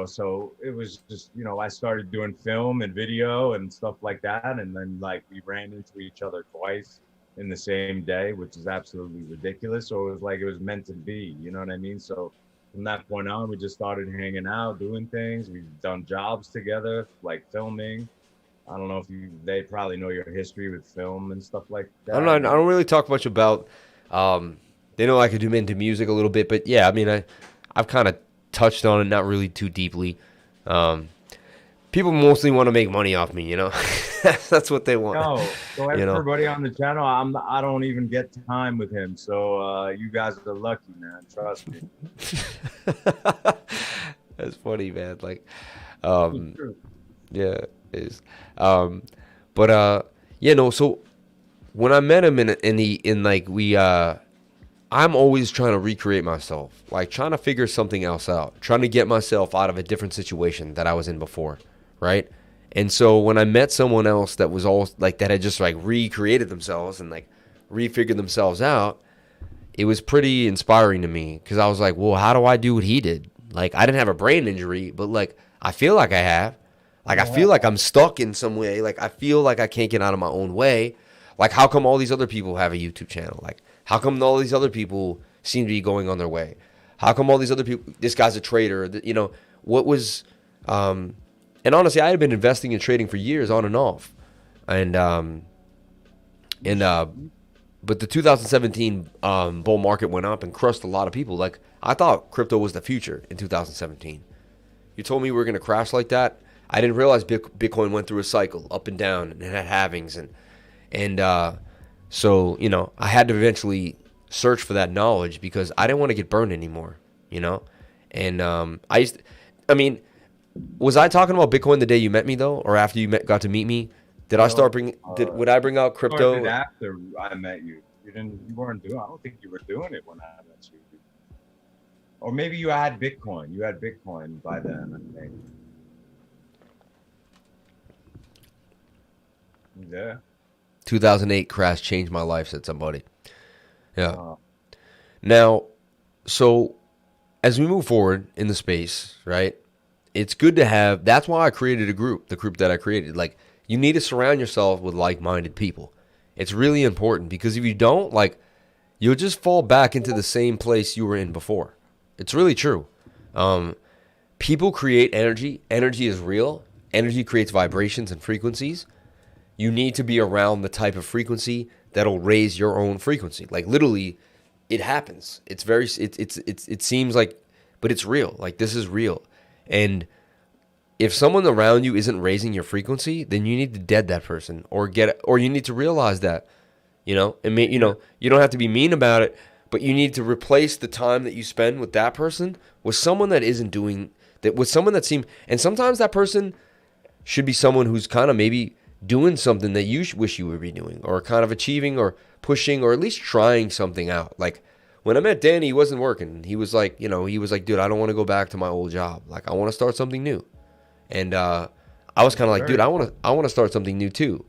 so it was just, I started doing film and video and stuff like that. And then like we ran into each other twice in the same day, which is absolutely ridiculous. So it was like it was meant to be, you know what I mean? So from that point on, we just started hanging out, doing things. We've done jobs together, like filming. I don't know if they probably know your history with film and stuff like that. I don't really talk much about, they know I could do into music a little bit, but yeah, I mean, I've kind of touched on it, not really too deeply. People mostly want to make money off me, That's what they want. No, so everybody on the channel, I don't even get time with him. So you guys are lucky, man. Trust me. That's funny, man. Like, yeah, it is. So when I met him I'm always trying to recreate myself, like trying to figure something else out, trying to get myself out of a different situation that I was in before, right? And so when I met someone else that was all like that had just like recreated themselves and like refigured themselves out, it was pretty inspiring to me because I was like, well, how do I do what he did? Like I didn't have a brain injury, but like I feel like I have. Like I feel like I'm stuck in some way. Like I feel like I can't get out of my own way. Like how come all these other people have a YouTube channel? Like how come all these other people seem to be going on their way? How come all these other people, this guy's a trader, what was, and honestly, I had been investing in trading for years on and off. But the 2017 bull market went up and crushed a lot of people. Like I thought crypto was the future in 2017. You told me we were going to crash like that. I didn't realize Bitcoin went through a cycle up and down and it had halvings so, I had to eventually search for that knowledge because I didn't want to get burned anymore, And was I talking about Bitcoin the day you met me though, or after you got to meet me? Would I bring out crypto? After I met you, you weren't doing. I don't think you were doing it when I met you. Or maybe you had Bitcoin. You had Bitcoin by then, I think. Yeah. 2008 crash changed my life, said somebody. Yeah. Now, so as we move forward in the space, right, it's good to have, that's why I created the group that I created. Like, you need to surround yourself with like-minded people. It's really important because if you don't, like, you'll just fall back into the same place you were in before. It's really true. People create energy. Energy is real. Energy creates vibrations and frequencies. You need to be around the type of frequency that'll raise your own frequency. Like literally, it happens. It seems like, but it's real. Like this is real. And if someone around you isn't raising your frequency, then you need to dead that person or you need to realize that, you don't have to be mean about it, but you need to replace the time that you spend with that person with someone that isn't doing that, with someone that and sometimes that person should be someone who's kind of maybe doing something that you wish you would be doing or kind of achieving or pushing or at least trying something out. Like when I met Danny, he wasn't working. He was like, dude, I don't want to go back to my old job. Like I want to start something new. And I was kind of like, dude, I want to start something new too.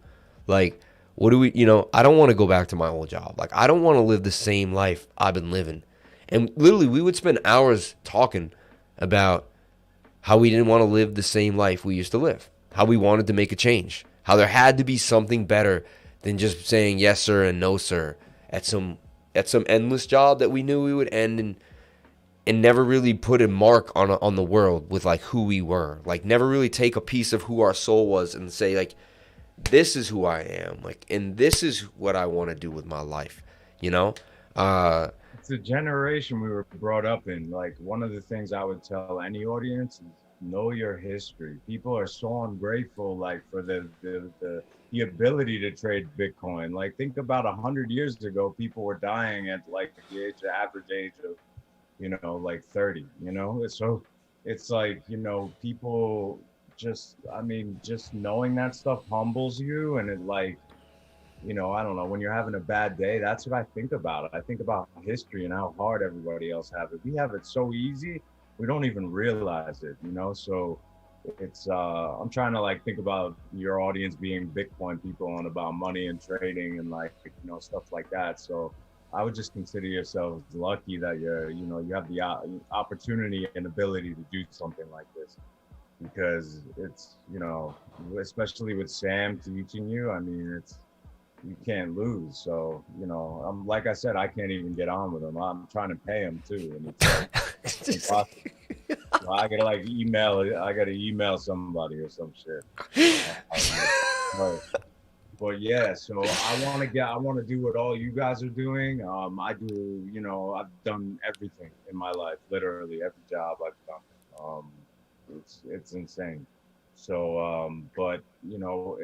Like, what do we, I don't want to go back to my old job. Like I don't want to live the same life I've been living. And literally we would spend hours talking about how we didn't want to live the same life we used to live, how we wanted to make a change, how there had to be something better than just saying yes sir and no sir at some endless job that we knew we would end and never really put a mark on the world with like who we were. Like never really take a piece of who our soul was and say like, this is who I am. Like, and this is what I want to do with my life. It's the generation we were brought up in. Like one of the things I would tell any audience is know your history. People are so ungrateful, like for the ability to trade Bitcoin. Like think about 100 years ago, people were dying at like the average age of, like 30. So it's like people just knowing that stuff humbles you, and it like I don't know, when you're having a bad day, that's what I think about. I think about history and how hard everybody else have it. We have it so easy. We don't even realize it, So it's I'm trying to like think about your audience being Bitcoin people and about money and trading and like, you know, stuff like that. So I would just consider yourselves lucky that you're, you know, you have the opportunity and ability to do something like this, because it's, you know, especially with Sam teaching you, I mean, it's, you can't lose. So, you know, like I said, I can't even get on with him. I'm trying to pay him too, and it's impossible. So I gotta like I gotta email somebody or some shit. But yeah, so I want to do what all you guys are doing. I do, you know, I've done everything in my life, literally every job I've done. It's insane. So, but you know,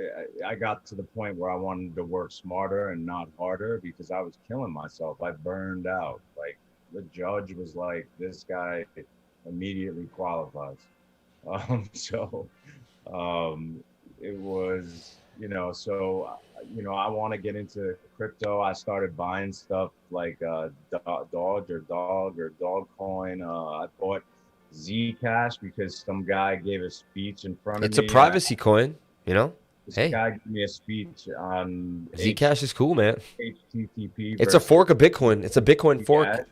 I got to the point where I wanted to work smarter and not harder because I was killing myself. I burned out. Like the judge was like, this guy immediately qualifies. So it was, you know, so, you know, I want to get into crypto. I started buying stuff like Dodge or Dogcoin. I bought Zcash because some guy gave a speech in front of me. It's a privacy coin, you know? This guy gave me a speech on Zcash is cool, man. HTTP. It's a fork of Bitcoin. It's a Bitcoin fork.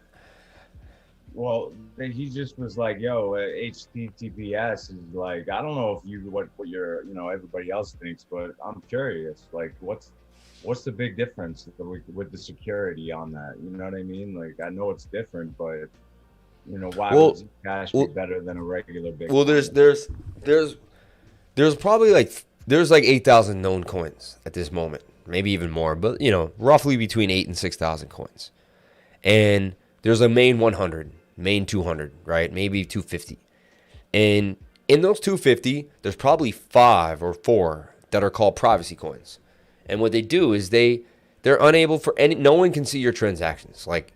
Well, he just was like, "Yo, HTTPS is like, I don't know if you what your, you know, everybody else thinks, but I'm curious. Like, what's the big difference with the security on that? You know what I mean? Like, I know it's different, but you know, why would Zcash be better than a regular Bitcoin? Well, there's probably like 8,000 known coins at this moment, maybe even more, but you know, roughly between 8 and 6,000 coins, and there's a main 100. Main 200, right? Maybe 250. And in those 250, there's probably 5 or 4 that are called privacy coins. And what they do is they're unable for no one can see your transactions. Like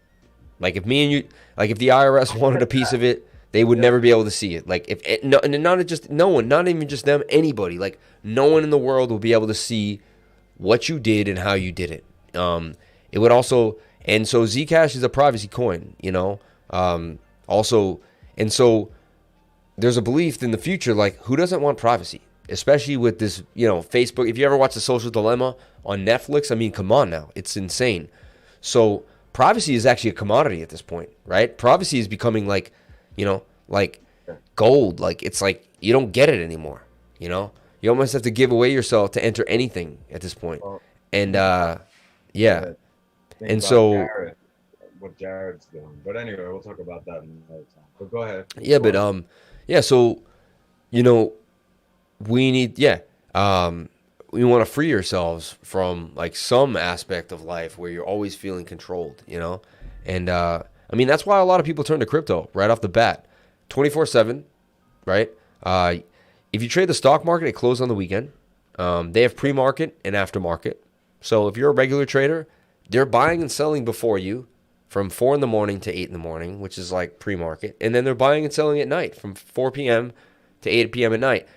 if me and you, like if the IRS wanted a piece of it, they would never be able to see it. Like not even just them, anybody. Like no one in the world will be able to see what you did and how you did it. It would also, and so Zcash is a privacy coin, you know. Also, and so there's a belief in the future, like who doesn't want privacy, especially with this, you know, Facebook. If you ever watch The Social Dilemma on Netflix, I mean, come on now, it's insane. So privacy is actually a commodity at this point, right? Privacy is becoming like, you know, like gold. Like it's like you don't get it anymore. You know, you almost have to give away yourself to enter anything at this point. And yeah, and so. What Jared's doing, but anyway, we'll talk about that another time. But go ahead. Yeah, but yeah. So, you know, we need we want to free ourselves from like some aspect of life where you're always feeling controlled, you know, and I mean that's why a lot of people turn to crypto right off the bat, 24/7, right? If you trade the stock market, it closes on the weekend. They have pre-market and aftermarket. So if you're a regular trader, they're buying and selling before you. From 4 in the morning to 8 in the morning, which is like pre-market. And then they're buying and selling at night from 4 p.m. to 8 p.m. at night.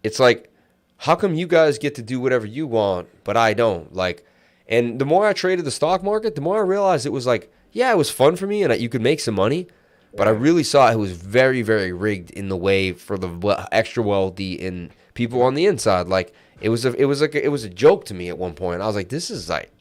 It's like, how come you guys get to do whatever you want, but I don't? Like, and the more I traded the stock market, the more I realized it was like, yeah, it was fun for me and you could make some money. But I really saw it was very, very rigged in the way for the extra wealthy and people on the inside. Like, it was a joke to me at one point. I was like, this is like,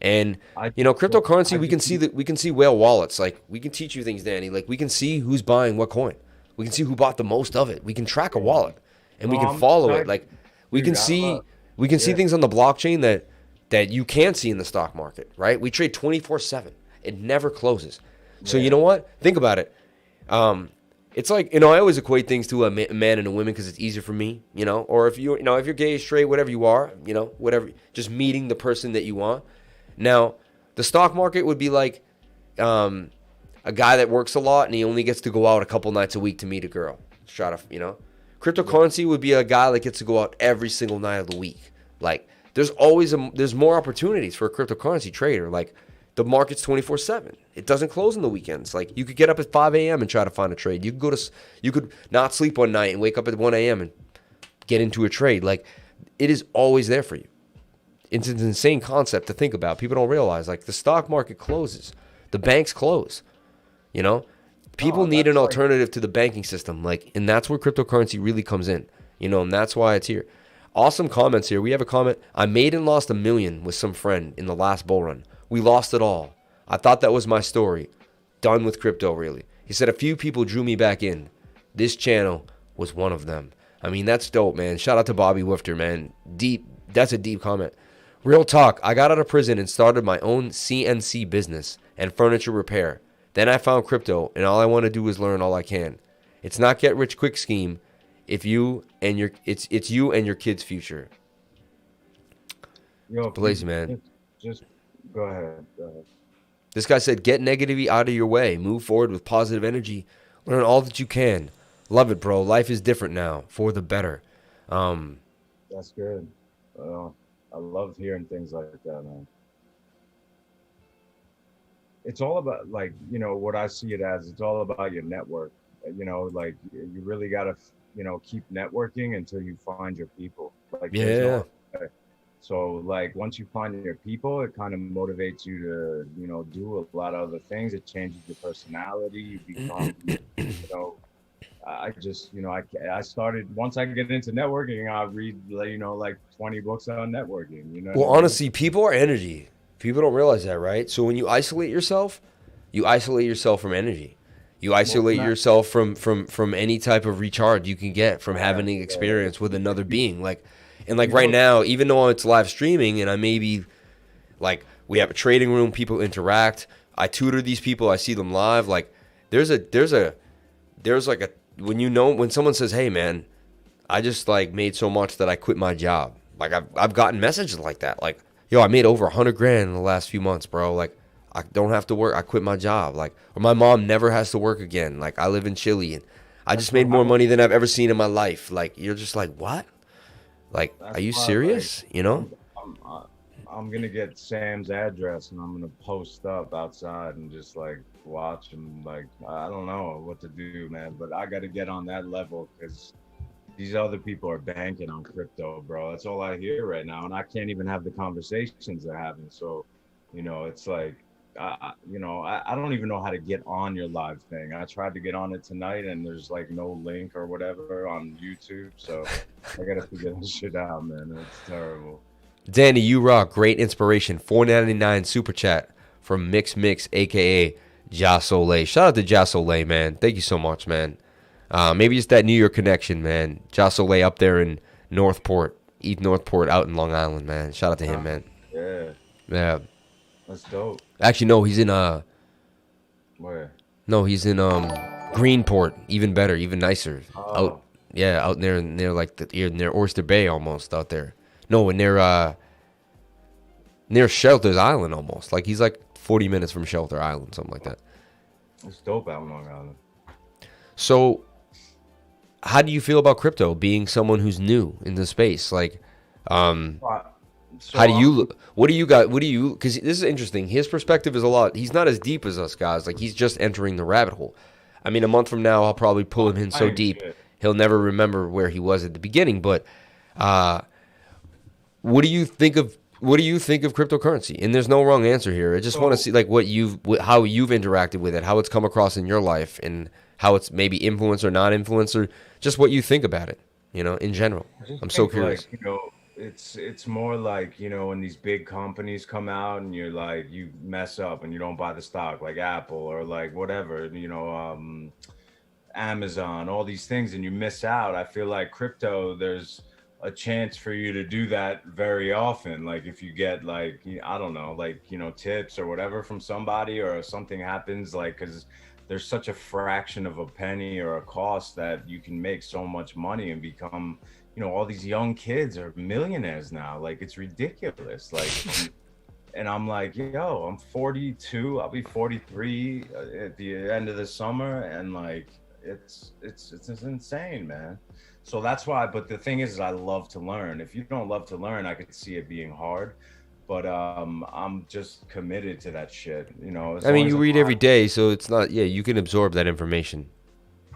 and you know, cryptocurrency, we can see whale wallets. Like we can teach you things, Danny. Like we can see who's buying what coin. We can see who bought the most of it. We can track a wallet and we can follow it. Like we can see things on the blockchain that you can't see in the stock market, right? We trade 24/7. It never closes. So you know what? Think about it. It's like, you know, I always equate things to a man and a woman because it's easier for me, you know, or if you're gay, straight, whatever you are, you know, whatever, just meeting the person that you want. Now, the stock market would be like a guy that works a lot and he only gets to go out a couple nights a week to meet a girl. Try to, you know. Cryptocurrency would be a guy that gets to go out every single night of the week. Like, there's more opportunities for a cryptocurrency trader. Like, the market's 24/7. It doesn't close on the weekends. Like, you could get up at 5 a.m. and try to find a trade. You could not sleep one night and wake up at 1 a.m. and get into a trade. Like, it is always there for you. It's an insane concept to think about. People don't realize, like, the stock market closes. The banks close. You know? People need an alternative to the banking system. Like, and that's where cryptocurrency really comes in. you know, and that's why it's here. Awesome comments here. We have a comment. I made and lost $1 million with some friend in the last bull run. We lost it all. I thought that was my story. Done with crypto, really. He said a few people drew me back in. This channel was one of them. I mean, that's dope, man. Shout out to Bobby Wifter, man. Deep. That's a deep comment. Real talk. I got out of prison and started my own CNC business and furniture repair. Then I found crypto, and all I want to do is learn all I can. It's not get rich quick scheme. It's you and your kids' future. Yo, Blazy, man. Just go ahead. Go ahead. This guy said, get negativity out of your way. Move forward with positive energy. Learn all that you can. Love it, bro. Life is different now, for the better. That's good. I love hearing things like that, man. It's all about, like, you know, what I see it as, it's all about your network. You know, like, you really got to, you know, keep networking until you find your people. Like, Yeah. So, like, once you find your people, it kind of motivates you to, you know, do a lot of other things. It changes your personality. You become, you know, I just, you know, I started, once I get into networking, I read, you know, like 20 books on networking, you know. Well, honestly, people are energy. People don't realize that, right? So when you isolate yourself from energy. You isolate yourself from any type of recharge you can get from having an experience with another being. Like, and like right now, even though it's live streaming and I maybe, like, we have a trading room, people interact, I tutor these people, I see them live. Like, there's like a, when someone says, hey man, I just like made so much that I quit my job. Like, I've gotten messages like that. Like, yo, I made over $100,000 in the last few months, bro. Like, I don't have to work. I quit my job. Like, or my mom never has to work again. Like, I live in Chile and I just made more money than I've ever seen in my life. Like, you're just like, what? Like, are you serious? Like, you know? I'm gonna get Sam's address and I'm gonna post up outside and just like watch him. Like, I don't know what to do, man, but I got to get on that level because these other people are banking on crypto, bro. That's all I hear right now, and I can't even have the conversations they're having. So, you know, it's like, I don't even know how to get on your live thing. I tried to get on it tonight and there's like no link or whatever on YouTube. So I got to figure this shit out, man. It's terrible. Danny, you rock. Great inspiration. $4.99 super chat from Mix, a.k.a. Ja Soleil. Shout out to Ja Soleil, man. Thank you so much, man. Maybe it's that New York connection, man. Ja Soleil up there in Northport, out in Long Island, man. Shout out to him, man. Yeah. That's dope. Actually, no, he's in Where? No, he's in Greenport. Even better, even nicer. Oh. Out there near like near Oyster Bay almost out there. No, near Shelter's Island almost. Like, he's like 40 minutes from Shelter Island, something like that. It's dope out in Long Island. So, how do you feel about crypto, being someone who's new in the space? Like, how do you, what do you got? Because this is interesting. His perspective is he's not as deep as us guys. Like, he's just entering the rabbit hole. I mean, a month from now, I'll probably pull him in so deep, he'll never remember where he was at the beginning. But, what do you think of cryptocurrency? And there's no wrong answer here. I just want to see like how you've interacted with it, how it's come across in your life, and how it's maybe influenced or not influenced, or just what you think about it, you know, in general. I'm so curious. Like, you know, it's more like, you know, when these big companies come out and you're like, you mess up and you don't buy the stock, like Apple or like whatever, you know, Amazon, all these things, and you miss out. I feel like crypto, there's a chance for you to do that very often. Like, if you get like, I don't know, like, you know, tips or whatever from somebody, or something happens, like, because there's such a fraction of a penny or a cost that you can make so much money and become, you know, all these young kids are millionaires now. Like, it's ridiculous. Like, and I'm like, yo, I'm 42, I'll be 43 at the end of the summer, and like, it's insane, man. So that's why, but the thing is I love to learn. If you don't love to learn, I could see it being hard, but I'm just committed to that shit, you know. I mean, you read every day, so it's not, you can absorb that information.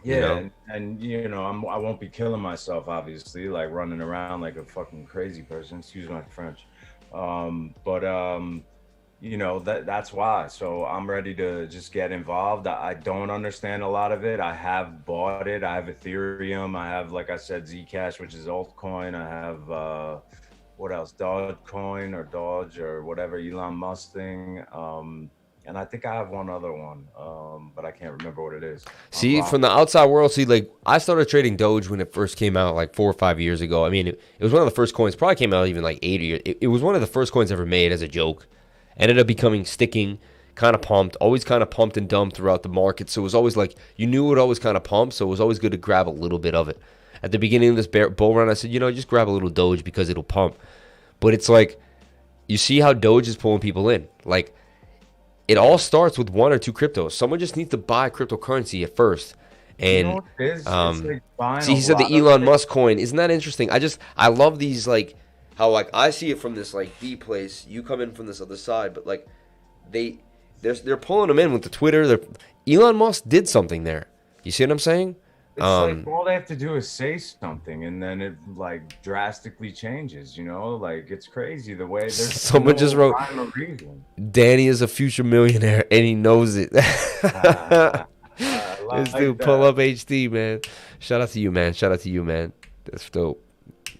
Yeah, you know? and you know, I won't be killing myself, obviously, like running around like a fucking crazy person, excuse my French. you know, that's why. So I'm ready to just get involved. I don't understand a lot of it. I have bought it. I have Ethereum. I have, like I said, Zcash, which is altcoin. I have what else? Dogecoin or Doge or whatever, Elon Musk thing. And I think I have one other one, but I can't remember what it is. See, from the outside world, see, like, I started trading Doge when it first came out, like 4 or 5 years ago. I mean, it was one of the first coins, probably came out even like 80 years. It was one of the first coins ever made as a joke. Ended up becoming sticking, kind of pumped, always kind of pumped and dumped throughout the market. So it was always like, you knew it would always kind of pump, so it was always good to grab a little bit of it. At the beginning of this bull run, I said, you know, just grab a little Doge because it'll pump. But it's like, you see how Doge is pulling people in. Like, it all starts with 1 or 2 cryptos. Someone just needs to buy cryptocurrency at first. And you know what it is? It's like buying see, he said the Elon Musk coin. Isn't that interesting? I love these, like, how, like, I see it from this, like, D place. You come in from this other side. But, like, they're pulling them in with the Twitter. Elon Musk did something there. You see what I'm saying? It's like all they have to do is say something, and then it like drastically changes. You know, like it's crazy the way there's someone just wrote, "Danny is a future millionaire, and he knows it." This dude, pull up HD, man. Shout out to you, man. Shout out to you, man. That's dope.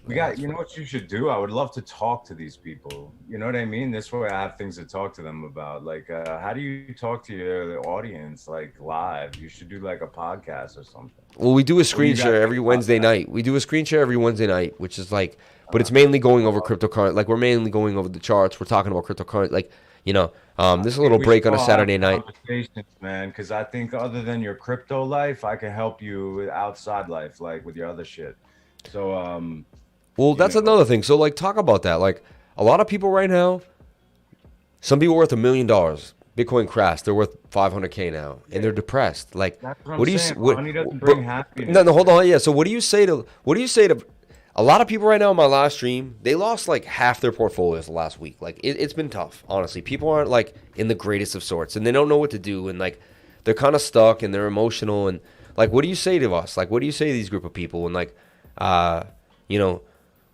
We got, you know what you should do? I would love to talk to these people. You know what I mean? This way I have things to talk to them about. Like, how do you talk to the audience, like, live? You should do, like, a podcast or something. Well, we do a screen share every Wednesday night. We do a screen share every Wednesday night, which is, like, but it's mainly going over cryptocurrency. Like, we're mainly going over the charts. We're talking about cryptocurrency. Like, you know, this is a little break on a Saturday night. Man, because I think other than your crypto life, I can help you with outside life, like, with your other shit. So, well, that's another thing. So, like, talk about that. Like, a lot of people right now, some people worth $1 million. Bitcoin crashed. They're worth 500K now, and they're depressed. Like, what do you say? Money doesn't bring happiness. No, hold on. Yeah. So, what do you say to a lot of people right now in my live stream? They lost like half their portfolios last week. Like, it's been tough, honestly. People aren't like in the greatest of sorts, and they don't know what to do, and like they're kind of stuck, and they're emotional, and like, what do you say to us? Like, what do you say to these group of people? And like, you know.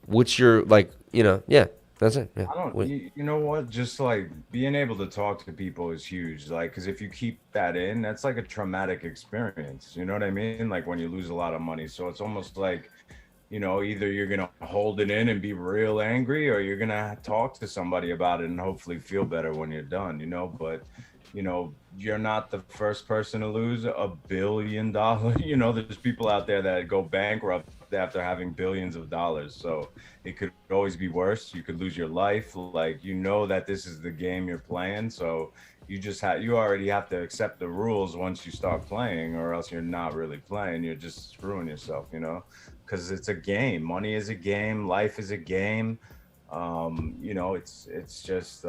What's your, like, you know, yeah, that's it. Yeah. You know what? Just like being able to talk to people is huge. Like, because if you keep that in, that's like a traumatic experience. You know what I mean? Like when you lose a lot of money. So it's almost like, you know, either you're going to hold it in and be real angry, or you're going to talk to somebody about it and hopefully feel better when you're done, you know? But, you know, you're not the first person to lose $1 billion. You know, there's people out there that go bankrupt after having billions of dollars. So it could always be worse. You could lose your life. Like, you know that this is the game you're playing. So you already have to accept the rules once you start playing, or else you're not really playing. You're just screwing yourself, you know, because it's a game. Money is a game. Life is a game. You know, it's just,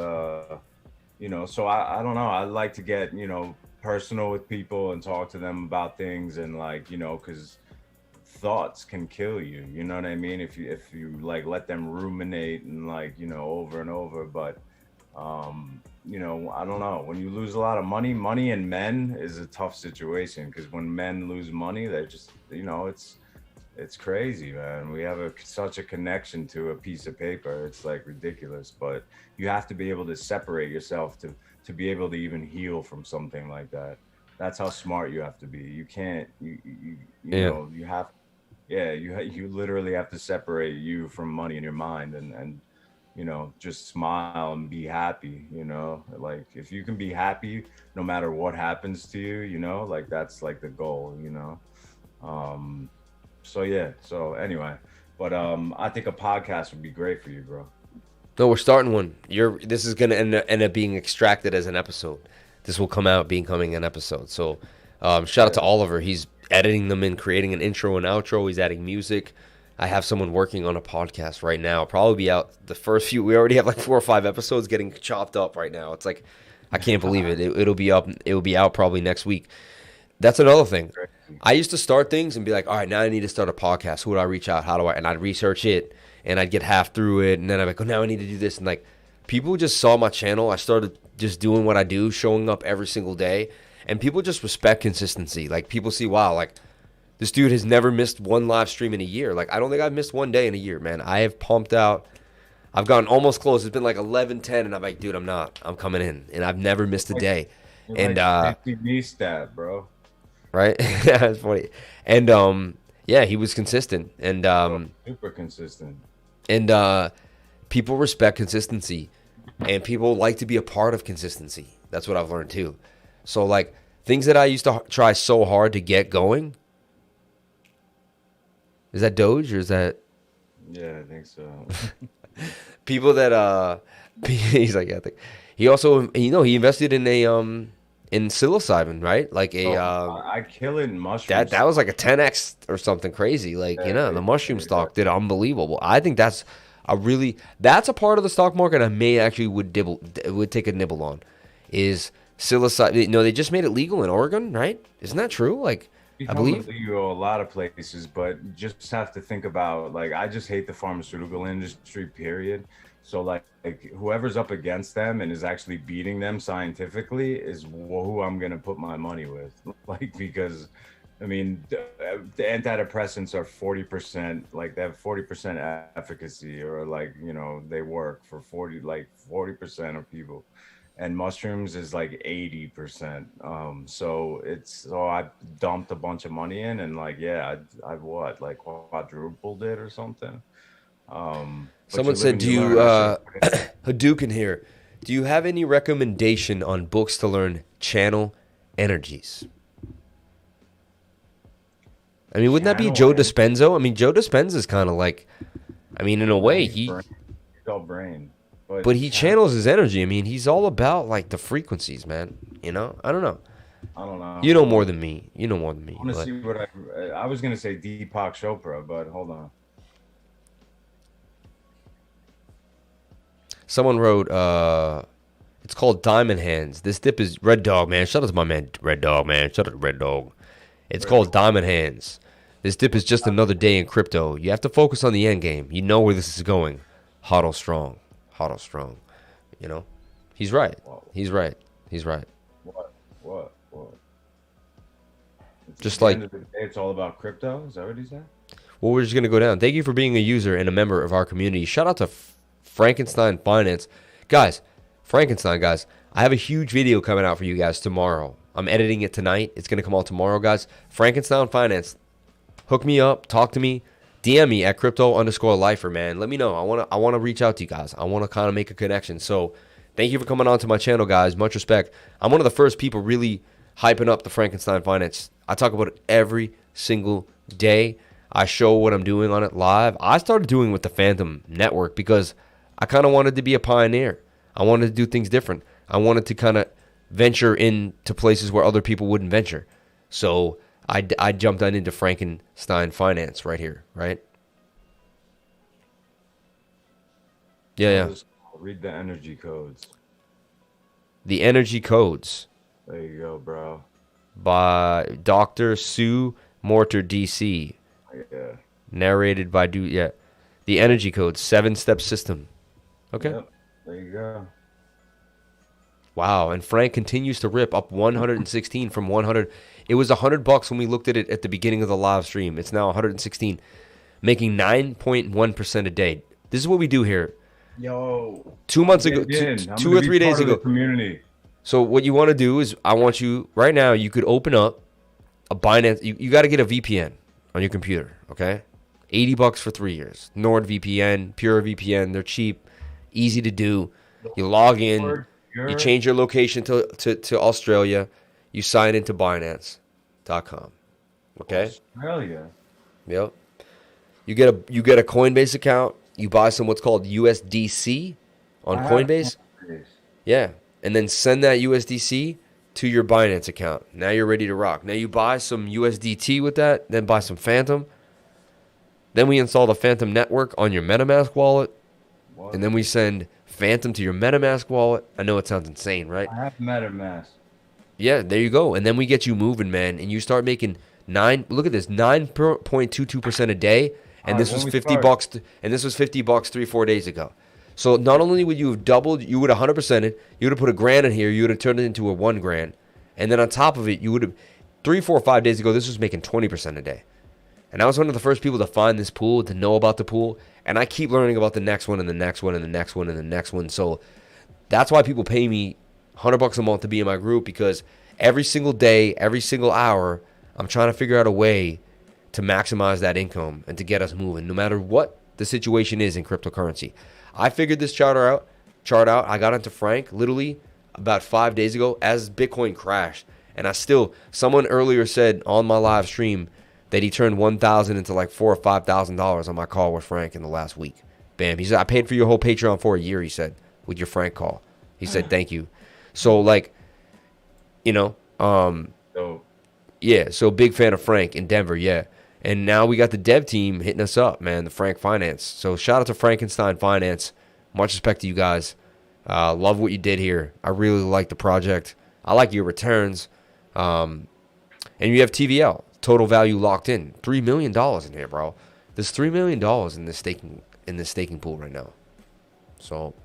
you know, so I don't know. I like to get, you know, personal with people and talk to them about things, and like, you know, because thoughts can kill you, you know what I mean, if you like let them ruminate and like, you know, over and over. But you know, I don't know, when you lose a lot of money and men is a tough situation, because when men lose money, they're just, you know, it's crazy, man. We have such a connection to a piece of paper. It's like ridiculous. But you have to be able to separate yourself to be able to even heal from something like that. That's how smart you have to be. You can't, you know, you have, you literally have to separate you from money in your mind, and you know, just smile and be happy, you know, like if you can be happy no matter what happens to you, you know, like that's like the goal, you know. So yeah, so anyway, but I think a podcast would be great for you, bro. No, we're starting one. This is gonna end up being extracted as an episode. This will come out becoming an episode. So shout out to Oliver. He's editing them and creating an intro and outro. He's adding music. I have someone working on a podcast right now. Probably be out the first few. We already have like 4 or 5 episodes getting chopped up right now. It's like, I can't believe it. It'll be up. It will be out probably next week. That's another thing. I used to start things and be like, all right, now I need to start a podcast. Who do I reach out? How do I? And I'd research it, and I'd get half through it, and then I'm like, oh, now I need to do this. And like, people just saw my channel. I started just doing what I do, showing up every single day, and people just respect consistency. Like, people see, wow, like, this dude has never missed one live stream in a year. Like, I don't think I've missed one day in a year, man. I have pumped out. I've gotten almost close. It's been like 11:10, and I'm like, dude, I'm not. I'm coming in, and I've never missed a day. You're And like knee stat, bro. right, yeah, that's funny. And yeah, he was consistent, and Super consistent. and people respect consistency, and people like to be a part of consistency. That's what I've learned too. So like things that I used to try so hard to get going. Is that Doge or is that? Yeah, I think so. People that he's like, yeah, I think he also, you know, he invested in a in psilocybin, right? Like a I kill it in mushrooms. that was like a 10x or something crazy. Like, you know, the mushroom stock did unbelievable. I think that's a part of the stock market I may actually would take a nibble on, is psilocybin. You know, they just made it legal in Oregon, right? Isn't that true? Like, I believe illegal a lot of places, but you just have to think about, like, I just hate the pharmaceutical industry, period. So like whoever's up against them and is actually beating them scientifically is who I'm gonna put my money with. Like, because I mean, the antidepressants are 40%, like they have 40% efficacy, or like, you know, they work for 40% of people. And mushrooms is like 80%. So I dumped a bunch of money in, and like, yeah, I what, like quadrupled it or something. someone said, do you Hadouken here, do you have any recommendation on books to learn channel energies? I mean, wouldn't that be Joe Dispenza? I mean, Joe Dispenza is kind of like, I mean, in a way, he's all brain. But he channels his energy. I mean, he's all about like the frequencies, man. You know, I don't know. You know more than me. I want to see what I was gonna say Deepak Chopra, but hold on. Someone wrote, it's called Diamond Hands. This dip is Red Dog, man. Shout out to my man Red Dog, man. Shout out to Red Dog. It's called Diamond Hands. This dip is just another day in crypto. You have to focus on the end game. You know where this is going. Hodl strong. Hodl strong. You know? He's right. He's right. What? Just At like, the end of the day, it's all about crypto? Is that what he said? well, we're just going to go down. Thank you for being a user and a member of our community. Shout out to Frankenstein Finance. Guys, I have a huge video coming out for you guys tomorrow. I'm editing it tonight. It's going to come out tomorrow, guys. Frankenstein Finance. Hook me up. Talk to me. DM me at crypto_lifer, man. Let me know. I want to reach out to you guys. I want to kind of make a connection. So thank you for coming on to my channel, guys. Much respect. I'm one of the first people really hyping up the Frankenstein Finance. I talk about it every single day. I show what I'm doing on it live. I started doing it with the Fantom network because I kind of wanted to be a pioneer. I wanted to do things different. I wanted to kind of venture into places where other people wouldn't venture. So I jumped on into Frankenstein Finance right here, right? Yeah. Read the energy codes. The energy codes. There you go, bro. By Dr. Sue Morter, DC. Yeah. Narrated by The energy codes, 7-step system. Okay. Yep. There you go. Wow, and Frank continues to rip up 116 from 100. It was $100 when we looked at it at the beginning of the live stream. It's now 116, making 9.1% a day. This is what we do here. Yo. 2 months ago, 2 or 3 days ago. Community. So what you want to do is, I want you right now. You could open up a Binance. You got to get a VPN on your computer. Okay, $80 for 3 years. NordVPN, Pure VPN. They're cheap, easy to do. You log in. You change your location to Australia. You sign into Binance.com. Okay. Australia. Yep. You get a Coinbase account. You buy some what's called USDC on Coinbase. Yeah. And then send that USDC to your Binance account. Now you're ready to rock. Now you buy some USDT with that, then buy some Fantom. Then we install the Fantom network on your MetaMask wallet. What? And then we send Fantom to your MetaMask wallet. I know it sounds insane, right? I have MetaMask. Yeah, there you go. And then we get you moving, man. And you start making look at this, 9.22% a day. And this was $50. And this was $50 3-4 days ago. So not only would you have doubled, you would have 100%ed it. You would have put $1,000 in here. You would have turned it into a $1,000. And then on top of it, you would have 3, 4, 5 days ago. This was making 20% a day. And I was one of the first people to find this pool, to know about the pool. And I keep learning about the next one and the next one and the next one and the next one. So that's why people pay me $100 a month to be in my group, because every single day, every single hour, I'm trying to figure out a way to maximize that income and to get us moving, no matter what the situation is in cryptocurrency. I figured this chart out. I got into Frank literally about 5 days ago as Bitcoin crashed. And someone earlier said on my live stream that he turned $1,000 into like $4,000 or $5,000 on my call with Frank in the last week. Bam. He said, I paid for your whole Patreon for a year, he said, with your Frank call. He said, thank you. So like, you know, yeah, so big fan of Frank in Denver, yeah. And now we got the dev team hitting us up, man, the Frank Finance. So shout out to Frankenstein Finance. Much respect to you guys. Love what you did here. I really like the project. I like your returns. And you have TVL, total value locked in. $3 million in here, bro. There's $3 million in this staking pool right now. So,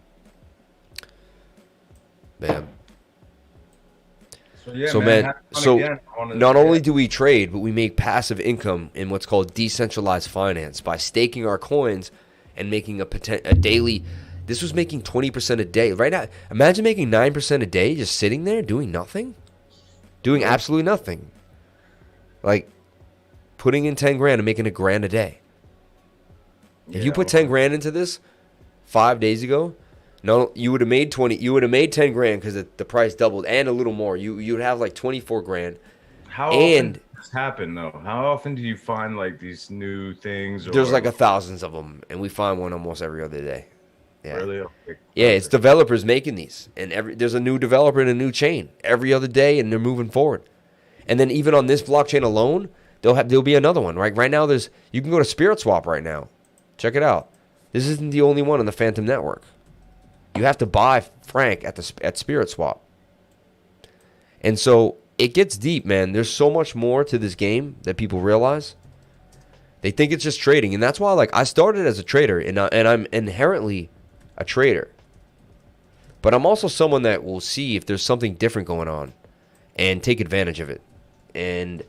bam. So, yeah, so man, not only do we trade, but we make passive income in what's called decentralized finance by staking our coins and making a daily. This was making 20% a day. Right now, imagine making 9% a day just sitting there doing nothing. Doing absolutely nothing. Like putting in 10 grand and making $1,000 a day. If you put 10 grand into this 5 days ago, no, you would have made 20. You would have made 10 grand because the price doubled and a little more. You would have like 24 grand. How often does this happen though? How often do you find like these new things? There's like thousands of them, and we find one almost every other day. Yeah. Really? Okay. Yeah, it's developers making these, and there's a new developer in a new chain every other day, and they're moving forward. And then even on this blockchain alone, there'll be another one. Right now, you can go to SpiritSwap right now. Check it out. This isn't the only one on the Fantom network. You have to buy Frank at SpiritSwap. And so it gets deep, man. There's so much more to this game that people realize. They think it's just trading, and that's why, like, I started as a trader, and I'm inherently a trader. But I'm also someone that will see if there's something different going on and take advantage of it. And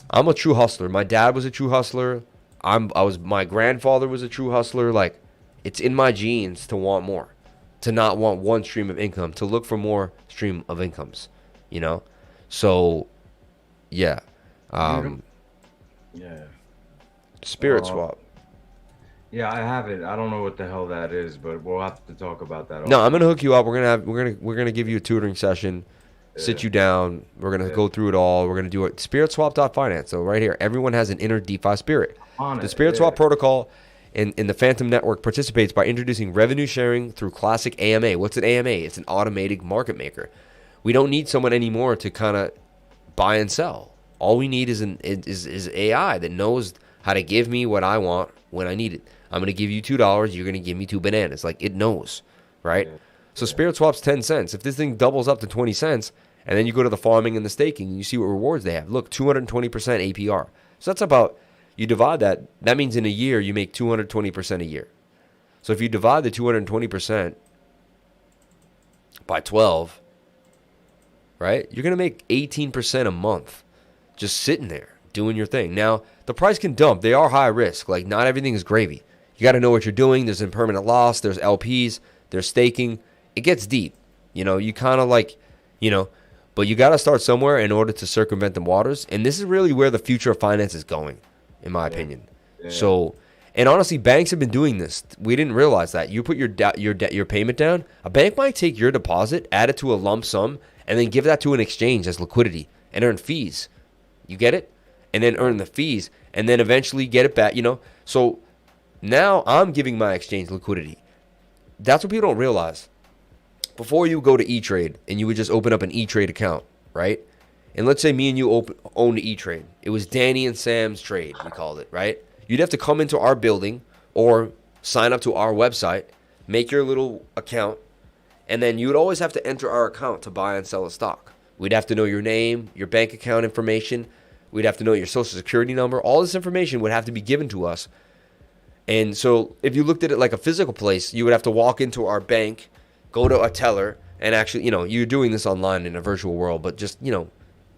I'm a true hustler. My dad was a true hustler. My grandfather was a true hustler. Like, it's in my genes to want more, to not want one stream of income, to look for more stream of incomes, you know? So, yeah. Yeah. SpiritSwap. Yeah, I have it. I don't know what the hell that is, but we'll have to talk about that. No, I'm gonna hook you up. We're gonna give you a tutoring session, sit you down. We're gonna go through it all. We're gonna do it. SpiritSwap.finance. So right here, everyone has an inner DeFi spirit. The SpiritSwap protocol in the Fantom network participates by introducing revenue sharing through classic AMA. What's an AMA? It's an automated market maker. We don't need someone anymore to kind of buy and sell. All we need is AI that knows how to give me what I want when I need it. I'm going to give you $2. You're going to give me 2 bananas. Like, it knows, right? Yeah. So SpiritSwap's 10 cents. If this thing doubles up to 20 cents, and then you go to the farming and the staking, and you see what rewards they have. Look, 220% APR. So that's about, you divide that means in a year you make 220% a year. So if you divide the 220% by 12, right, you're going to make 18% a month just sitting there doing your thing. Now, the price can dump. They are high risk. Like, not everything is gravy. You got to know what you're doing. There's impermanent loss. There's LPs. There's staking. It gets deep. You know, you kind of like, you know, but you got to start somewhere in order to circumvent the waters. And this is really where the future of finance is going, in my opinion. Yeah. So, and honestly, banks have been doing this. We didn't realize that. You put your payment down. A bank might take your deposit, add it to a lump sum, and then give that to an exchange as liquidity and earn fees. You get it? And then earn the fees, and then eventually get it back, you know? So now I'm giving my exchange liquidity. That's what people don't realize. Before you go to E-Trade, and you would just open up an E-Trade account, right? And let's say me and you owned E-Trade. It was Danny and Sam's trade, we called it, right? You'd have to come into our building or sign up to our website, make your little account, and then you would always have to enter our account to buy and sell a stock. We'd have to know your name, your bank account information. We'd have to know your social security number. All this information would have to be given to us. And so if you looked at it like a physical place, you would have to walk into our bank, go to a teller, and actually, you know, you're doing this online in a virtual world, but just, you know,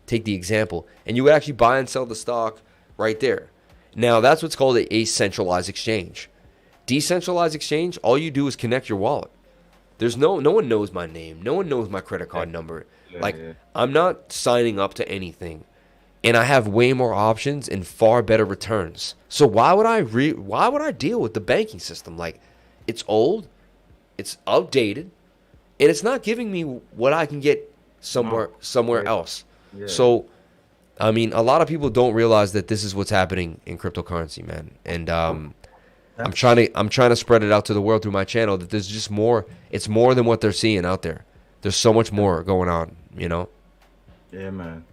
take the example. And you would actually buy and sell the stock right there. Now, that's what's called a centralized exchange. Decentralized exchange, all you do is connect your wallet. There's no one knows my name. No one knows my credit card number. I'm not signing up to anything. And I have way more options and far better returns. So why would I deal with the banking system? Like, it's old, it's outdated, and it's not giving me what I can get somewhere else. Yeah. So, I mean, a lot of people don't realize that this is what's happening in cryptocurrency, man. And I'm trying to spread it out to the world through my channel that there's just more. It's more than what they're seeing out there. There's so much more going on, you know? Yeah, man.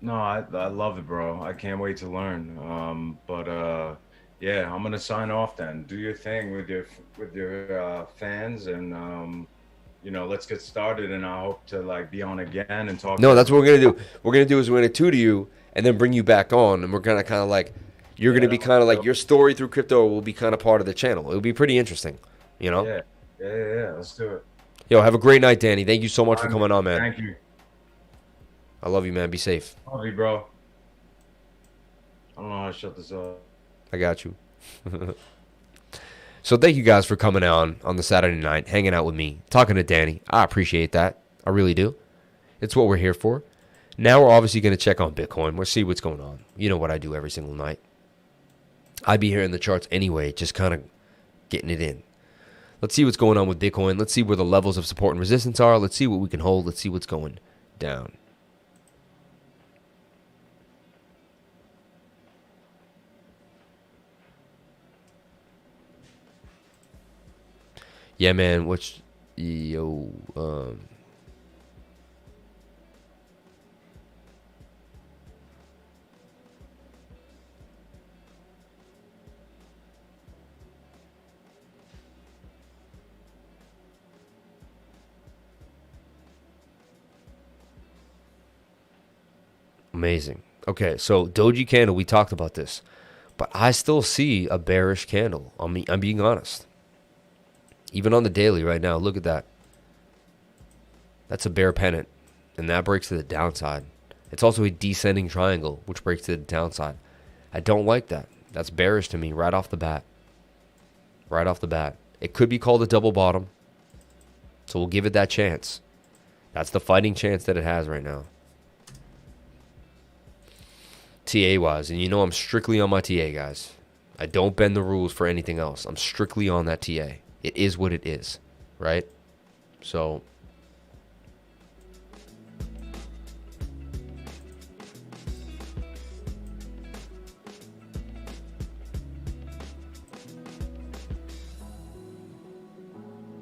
No, I love it, bro. I can't wait to learn. Yeah, I'm gonna sign off then. Do your thing with your fans, and you know, let's get started. And I hope to like be on again and talk. No, that's what we're gonna do. We're gonna tutor you and then bring you back on, and we're gonna kind of like you're gonna be kind of like your story through crypto will be kind of part of the channel. It'll be pretty interesting, you know. Yeah. Let's do it. Yo, have a great night, Danny. Thank you so much for coming on, man. Thank you. I love you, man. Be safe. Love you, bro. I don't know how to shut this off. I got you. So thank you guys for coming on the Saturday night, hanging out with me, talking to Danny. I appreciate that. I really do. It's what we're here for. Now we're obviously going to check on Bitcoin. We'll see what's going on. You know what I do every single night. I'd be here in the charts anyway, just kind of getting it in. Let's see what's going on with Bitcoin. Let's see where the levels of support and resistance are. Let's see what we can hold. Let's see what's going down. Yeah, man. Amazing. Okay, so Doji Candle, we talked about this, but I still see a bearish candle. I'm being honest. Even on the daily right now, look at that. That's a bear pennant, and that breaks to the downside. It's also a descending triangle, which breaks to the downside. I don't like that. That's bearish to me right off the bat. Right off the bat. It could be called a double bottom, so we'll give it that chance. That's the fighting chance that it has right now. TA-wise, and you know I'm strictly on my TA, guys. I don't bend the rules for anything else. I'm strictly on that TA. It is what it is, right? So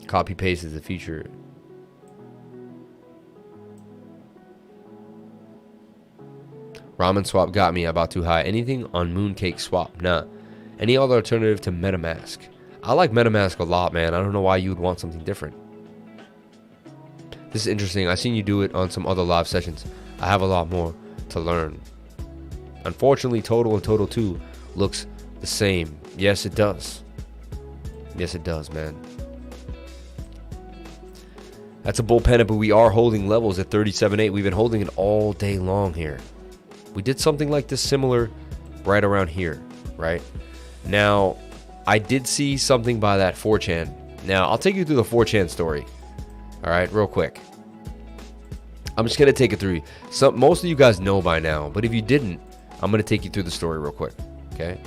copy paste is the future. Ramen swap got me about too high. Anything on Mooncake swap? Nah. Any other alternative to MetaMask? I like MetaMask a lot, man. I don't know why you would want something different. This is interesting. I've seen you do it on some other live sessions. I have a lot more to learn. Unfortunately, Total and Total 2 looks the same. Yes, it does. Yes, it does, man. That's a bull pennant, but we are holding levels at 37.8. We've been holding it all day long here. We did something like this similar right around here, right? Now, I did see something by that 4chan. Now, I'll take you through the 4chan story. All right, real quick. I'm just going to take it through. Most of you guys know by now, but if you didn't, I'm going to take you through the story real quick, okay?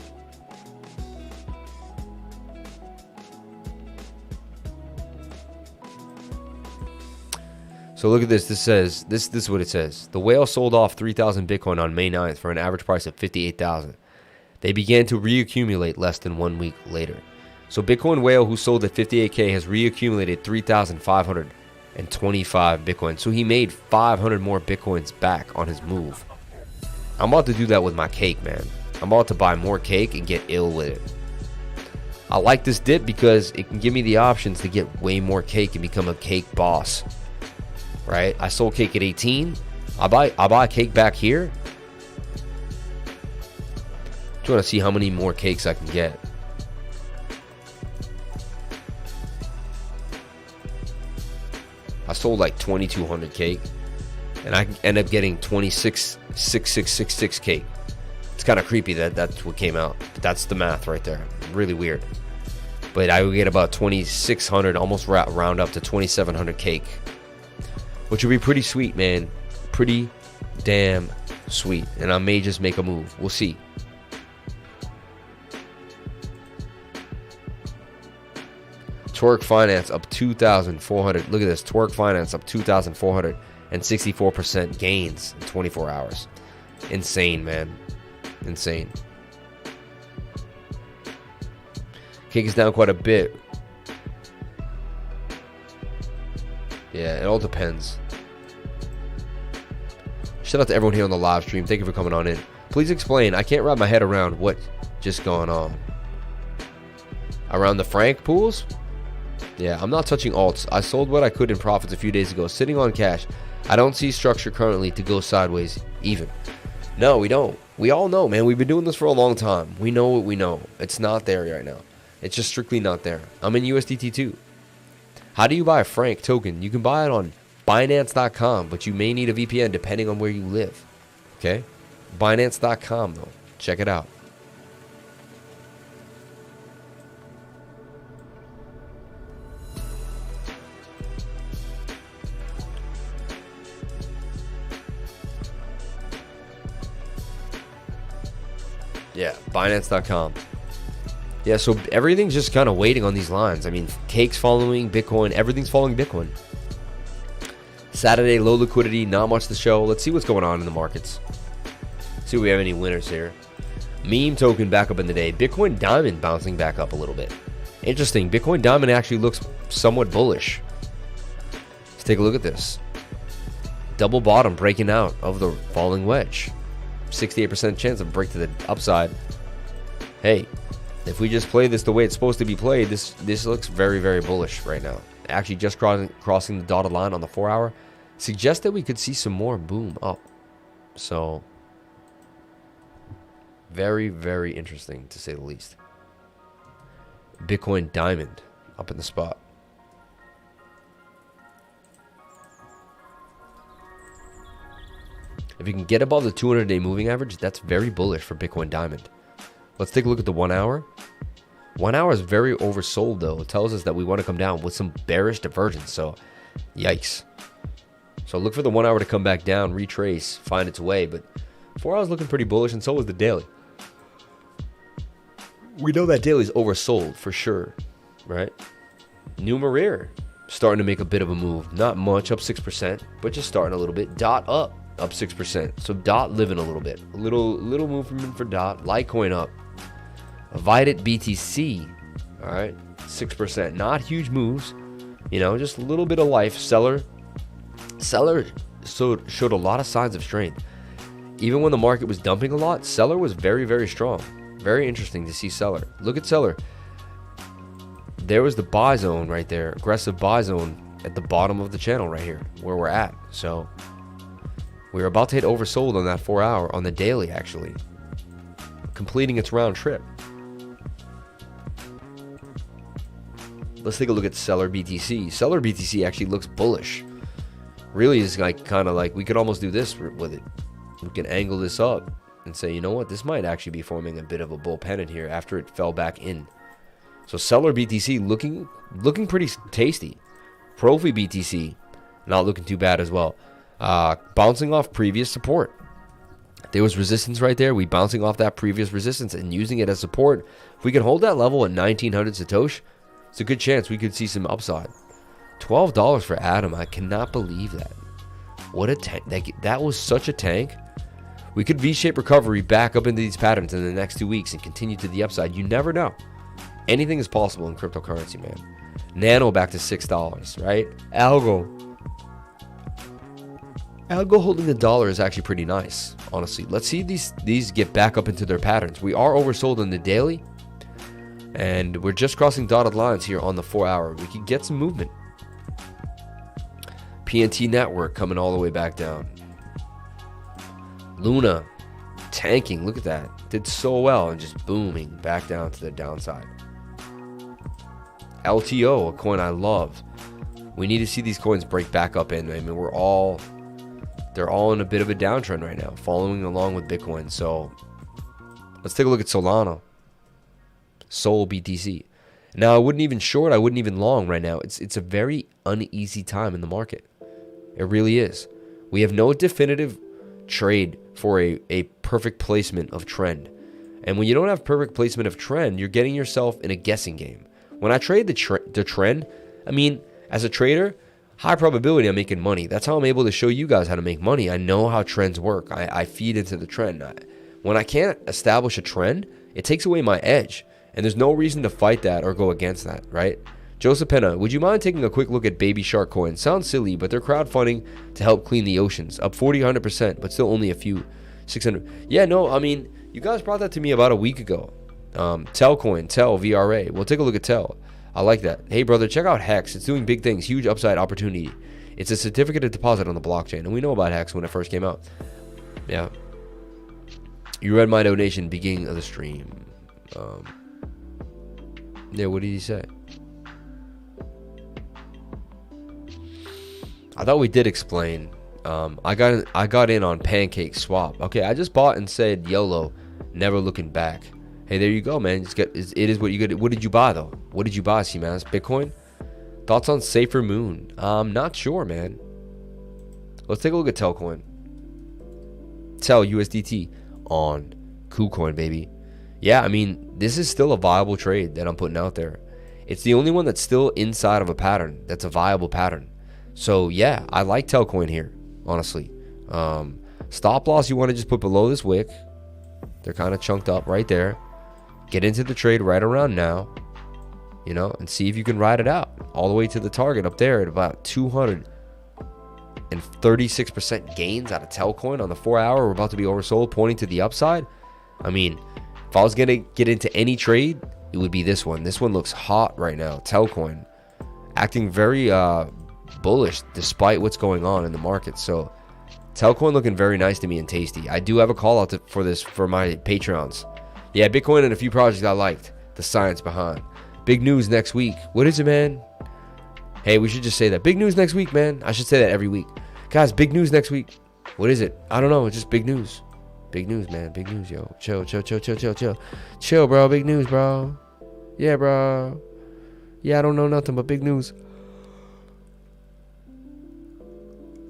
So look at this. This says, this is what it says. The whale sold off 3,000 Bitcoin on May 9th for an average price of 58,000. They began to reaccumulate less than 1 week later. So Bitcoin whale, who sold at 58K, has reaccumulated 3,525 Bitcoin. So he made 500 more Bitcoins back on his move. I'm about to do that with my cake, man. I'm about to buy more cake and get ill with it. I like this dip because it can give me the options to get way more cake and become a cake boss. Right? I sold cake at 18. I buy cake back here. Just want to see how many more cakes I can get. I sold like 2,200 cake, and I end up getting 26,666 cake. It's kind of creepy that that's what came out. But that's the math right there. Really weird. But I would get about 2,600, almost round up to 2,700 cake, which would be pretty sweet, man. Pretty damn sweet. And I may just make a move. We'll see. Twerk Finance up 2,400. Look at this. Twerk Finance up 2,464% gains in 24 hours. Insane, man. Insane. Cake is down quite a bit. Yeah, it all depends. Shout out to everyone here on the live stream. Thank you for coming on in. Please explain. I can't wrap my head around what just going on. Around the Frank pools? Yeah, I'm not touching alts. I sold what I could in profits a few days ago, sitting on cash. I don't see structure currently to go sideways even. No, we don't. We all know, man. We've been doing this for a long time. We know what we know. It's not there right now. It's just strictly not there. I'm in USDT too. How do you buy a Frank token? You can buy it on Binance.com, but you may need a VPN depending on where you live. Okay? Binance.com though. Check it out. Yeah, Binance.com. Yeah, so everything's just kind of waiting on these lines. I mean, Cake's following Bitcoin. Everything's following Bitcoin. Saturday, low liquidity, not much to show. Let's see what's going on in the markets. See if we have any winners here. Meme token back up in the day. Bitcoin Diamond bouncing back up a little bit. Interesting. Bitcoin Diamond actually looks somewhat bullish. Let's take a look at this. Double bottom breaking out of the falling wedge. 68% chance of break to the upside. Hey, if we just play this the way it's supposed to be played, this looks very, very bullish right now. Actually, just crossing the dotted line on the 4 hour suggests that we could see some more boom up. So, very, very interesting to say the least. Bitcoin Diamond up in the spot. If you can get above the 200-day moving average, that's very bullish for Bitcoin Diamond. Let's take a look at the 1 hour. 1 hour is very oversold, though. It tells us that we want to come down with some bearish divergence. So, yikes. So look for the 1 hour to come back down, retrace, find its way. But 4 hours looking pretty bullish, and so is the daily. We know that daily is oversold for sure, right? Numeraire starting to make a bit of a move. Not much, up 6%, but just starting a little bit. Dot up 6%. So Dot living a little bit. A little movement for Dot. Litecoin up. Vidit BTC, all right, 6%. Not huge moves, you know, just a little bit of life. CELR showed a lot of signs of strength. Even when the market was dumping a lot, CELR was very, very strong. Very interesting to see CELR. Look at CELR. There was the buy zone right there, aggressive buy zone at the bottom of the channel right here, where we're at. So we were about to hit oversold on that 4 hour, on the daily actually, completing its round trip. Let's take a look at CELR BTC. CELR BTC actually looks bullish. Really is like kind of like we could almost do this with it. We can angle this up and say, you know what, this might actually be forming a bit of a bull pennant here after it fell back in. So CELR BTC looking pretty tasty. PROPY BTC not looking too bad as well. Bouncing off previous support. There was resistance right there. We bouncing off that previous resistance and using it as support. If we can hold that level at 1900 Satoshi, it's a good chance we could see some upside. $12 for Atom. I cannot believe that. What a tank. That was such a tank. We could V-shape recovery back up into these patterns in the next 2 weeks and continue to the upside. You never know. Anything is possible in cryptocurrency, man. Nano back to $6, right? Algo holding the dollar is actually pretty nice, honestly. Let's see these get back up into their patterns. We are oversold on the daily, and we're just crossing dotted lines here on the 4 hour. We could get some movement. PNT Network coming all the way back down. Luna tanking. Look at that. Did so well and just booming back down to the downside. LTO, a coin I love. We need to see these coins break back up in. I mean, they're all in a bit of a downtrend right now, following along with Bitcoin. So Let's take a look at Solana. Sol BTC. Now, I wouldn't even short. I wouldn't even long right now. It's a very uneasy time in the market. It really is. We have no definitive trade for a perfect placement of trend. And when you don't have perfect placement of trend, you're getting yourself in a guessing game. When I trade the trend, I mean, as a trader, high probability I'm making money. That's how I'm able to show you guys how to make money. I know how trends work. I feed into the trend. When I can't establish a trend, it takes away my edge. And there's no reason to fight that or go against that, right? Joseph Penna, would you mind taking a quick look at Baby Shark Coin? Sounds silly, but they're crowdfunding to help clean the oceans. Up 40, 100%, but still only a few. 600. Yeah, no, I mean, you guys brought that to me about a week ago. TEL Coin, TEL, VRA. We'll take a look at TEL. I like that. Hey, brother, check out Hex. It's doing big things. Huge upside opportunity. It's a certificate of deposit on the blockchain. And we know about Hex when it first came out. Yeah. You read my donation beginning of the stream. Yeah, what did he say? I thought we did explain. I got in on Pancake Swap. Okay, I just bought and said YOLO, never looking back. Hey, there you go, man. It is what you get. What did you buy though? What did you buy, C-Mass? Bitcoin? Thoughts on Safer Moon? I'm not sure, man. Let's take a look at Telcoin. TEL USDT on KuCoin, baby. Yeah, I mean, this is still a viable trade that I'm putting out there. It's the only one that's still inside of a pattern. That's a viable pattern. So yeah, I like Telcoin here, honestly. Stop loss you want to just put below this wick. They're kind of chunked up right there. Get into the trade right around now, you know, and see if you can ride it out all the way to the target up there at about 236% gains out of Telcoin on the 4 hour. We're about to be oversold, pointing to the upside. I mean, if I was gonna get into any trade, it would be this one. This one looks hot right now. Telcoin acting very bullish despite what's going on in the market. So Telcoin looking very nice to me and tasty. I do have a call out for this for my Patreons. Yeah, Bitcoin and a few projects I liked. The science behind. Big news next week. What is it, man? Hey, we should just say that. Big news next week, man. I should say that every week. Guys, big news next week. What is it? I don't know. It's just big news. Big news, man. Big news, yo. Chill, chill, chill, chill, chill, chill. Chill, bro. Big news, bro. Yeah, bro. Yeah, I don't know nothing but big news.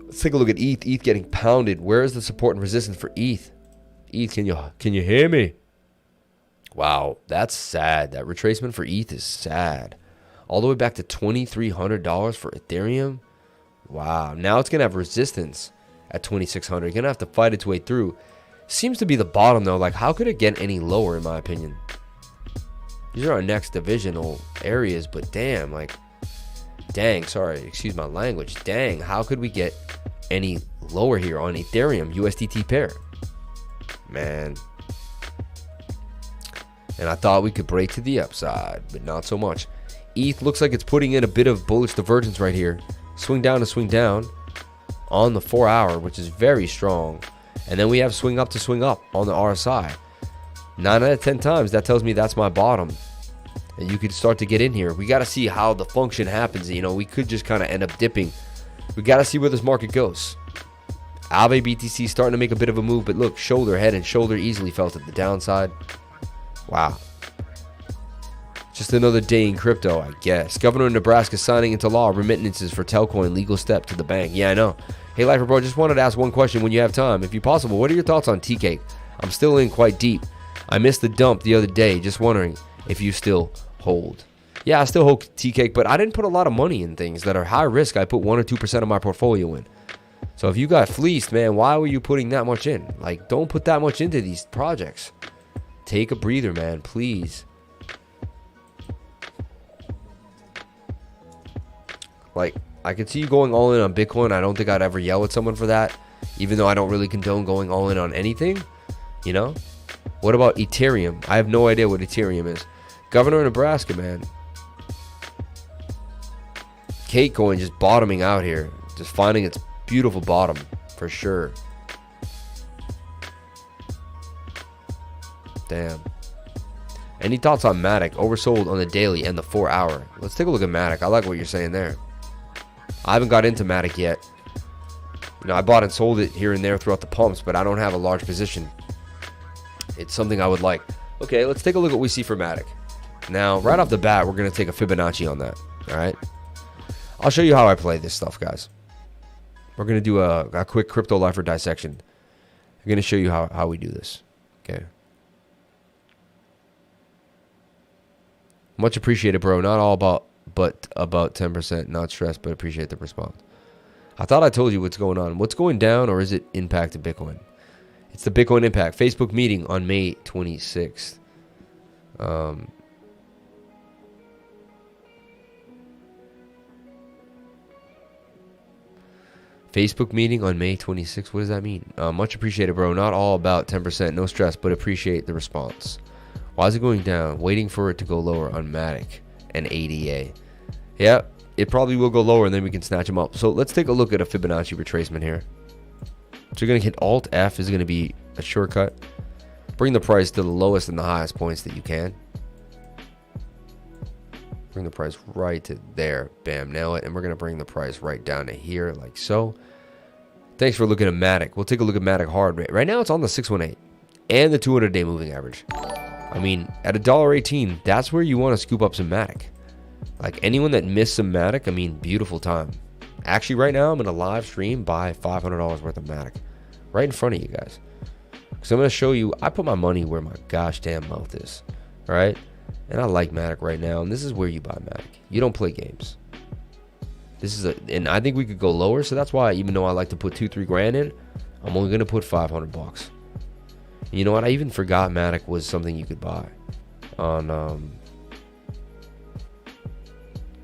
Let's take a look at ETH. ETH getting pounded. Where is the support and resistance for ETH? ETH, can you hear me? Wow, that's sad. That retracement for ETH is sad. All the way back to $2,300 for Ethereum. Wow. Now it's gonna have resistance at 2,600. You're gonna have to fight its way through. Seems to be the bottom though. Like, how could it get any lower in my opinion? These are our next divisional areas, but damn, like, dang, sorry, excuse my language. Dang, how could we get any lower here on Ethereum USDT pair? Man. And I thought we could break to the upside, but not so much. ETH looks like it's putting in a bit of bullish divergence right here. Swing down to swing down on the 4 hour, which is very strong. And then we have swing up to swing up on the RSI. 9 out of 10 times, that tells me that's my bottom. And you could start to get in here. We got to see how the function happens. You know, we could just kind of end up dipping. We got to see where this market goes. Aave BTC starting to make a bit of a move, but look, shoulder, head, and shoulder easily felt at the downside. Wow. Just another day in crypto, I guess. Governor of Nebraska signing into law remittances for Telcoin, legal step to the bank. Yeah, I know. Hey, Lifer Bro, just wanted to ask one question when you have time. If you possible, what are your thoughts on T-Cake? I'm still in quite deep. I missed the dump the other day. Just wondering if you still hold. Yeah, I still hold T-Cake, but I didn't put a lot of money in things that are high risk. I put 1 or 2% of my portfolio in. So if you got fleeced, man, why were you putting that much in? Like, don't put that much into these projects. Take a breather, man, please. Like, I could see you going all in on Bitcoin. I don't think I'd ever yell at someone for that, even though I don't really condone going all in on anything, you know? What about Ethereum? I have no idea what Ethereum is. Governor of Nebraska, man. KuCoin just bottoming out here. Just finding its beautiful bottom, for sure. Damn. Any thoughts on MATIC? Oversold on the daily and the 4 hour. Let's take a look at MATIC. I like what you're saying there. I haven't got into MATIC yet. You know, I bought and sold it here and there throughout the pumps, but I don't have a large position. It's something I would like. Okay, let's take a look at what we see for MATIC. Now, right off the bat, we're going to take a Fibonacci on that. All right. I'll show you how I play this stuff, guys. We're going to do a quick crypto lifer dissection. I'm going to show you how we do this. Okay. Much appreciated, bro. Not all about, but about 10%. Not stressed, but appreciate the response. I thought I told you what's going on. What's going down, or is it impact to Bitcoin? It's the Bitcoin impact. Facebook meeting on May 26th. Facebook meeting on May 26th. What does that mean? Much appreciated, bro. Not all about 10%. No stress, but appreciate the response. Why is it going down? Waiting for it to go lower on MATIC and ADA. Yeah, it probably will go lower, and then we can snatch them up. So let's take a look at a Fibonacci retracement here. So you're going to hit Alt F is going to be a shortcut. Bring the price to the lowest and the highest points that you can. Bring the price right to there. Bam, nail it. And we're going to bring the price right down to here like so. Thanks for looking at MATIC. We'll take a look at MATIC hard. Right now it's on the 618 and the 200-day moving average. I mean, at $1.18, that's where you want to scoop up some MATIC. Like anyone that missed some MATIC, I mean, beautiful time. Actually, right now, I'm going to live stream buy $500 worth of MATIC. Right in front of you guys. So I'm going to show you, I put my money where my gosh damn mouth is. All right? And I like MATIC right now. And this is where you buy MATIC. You don't play games. This is and I think we could go lower. So that's why, even though I like to put 2-3 grand in, I'm only going to put 500 bucks. You know what? I even forgot MATIC was something you could buy on,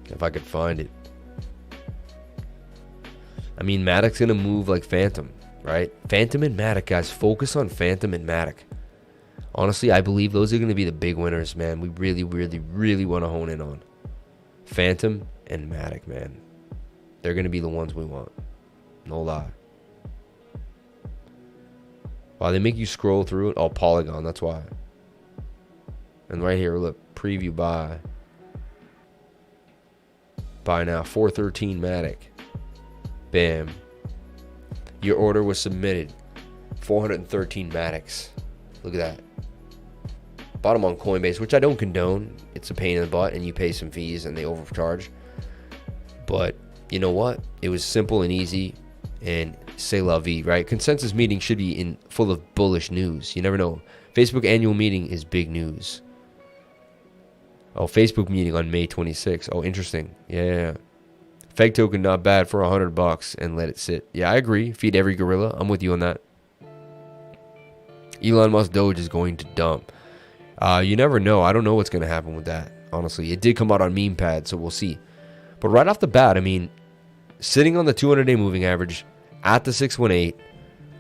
if I could find it. I mean, MATIC's going to move like Fantom, right? Fantom and MATIC, guys. Focus on Fantom and MATIC. Honestly, I believe those are going to be the big winners, man. We really, really, really want to hone in on Fantom and MATIC, man. They're going to be the ones we want. No lie. Wow, they make you scroll through it. Oh, Polygon, that's why. And right here, look, preview buy. Buy now, 413 MATIC. Bam. Your order was submitted. 413 MATICs. Look at that. Bought them on Coinbase, which I don't condone. It's a pain in the butt, and you pay some fees, and they overcharge. But you know what? It was simple and easy, and c'est la vie, right? Consensus meeting should be full of bullish news. You never know. Facebook annual meeting is big news. Oh, Facebook meeting on May 26th. Oh, interesting. Yeah. Fake token not bad for $100 and let it sit. Yeah, I agree. Feed every gorilla. I'm with you on that. Elon Musk Doge is going to dump. You never know. I don't know what's going to happen with that. Honestly, it did come out on meme pad, so we'll see. But right off the bat, I mean, sitting on the 200-day moving average at the 618.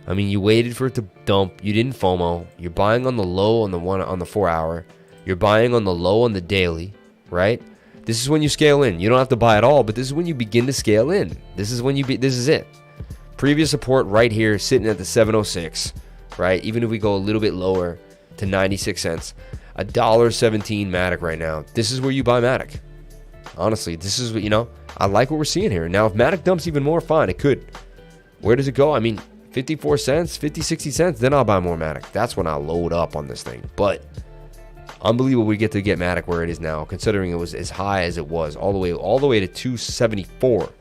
I mean, you waited for it to dump. You didn't FOMO. You're buying on the low on the 4 hour. You're buying on the low on the daily, right? This is when you scale in. You don't have to buy at all, but this is when you begin to scale in. This is when this is it. Previous support right here, sitting at the 706, right? Even if we go a little bit lower to 96 cents, $1.17 MATIC right now. This is where you buy MATIC. Honestly, this is what, I like what we're seeing here. Now, if MATIC dumps even more, fine, it could. Where does it go? I mean, 54 cents, 50, 60 cents, then I'll buy more MATIC. That's when I'll load up on this thing. But unbelievable we get to get MATIC where it is now, considering it was as high as it was, all the way to 274.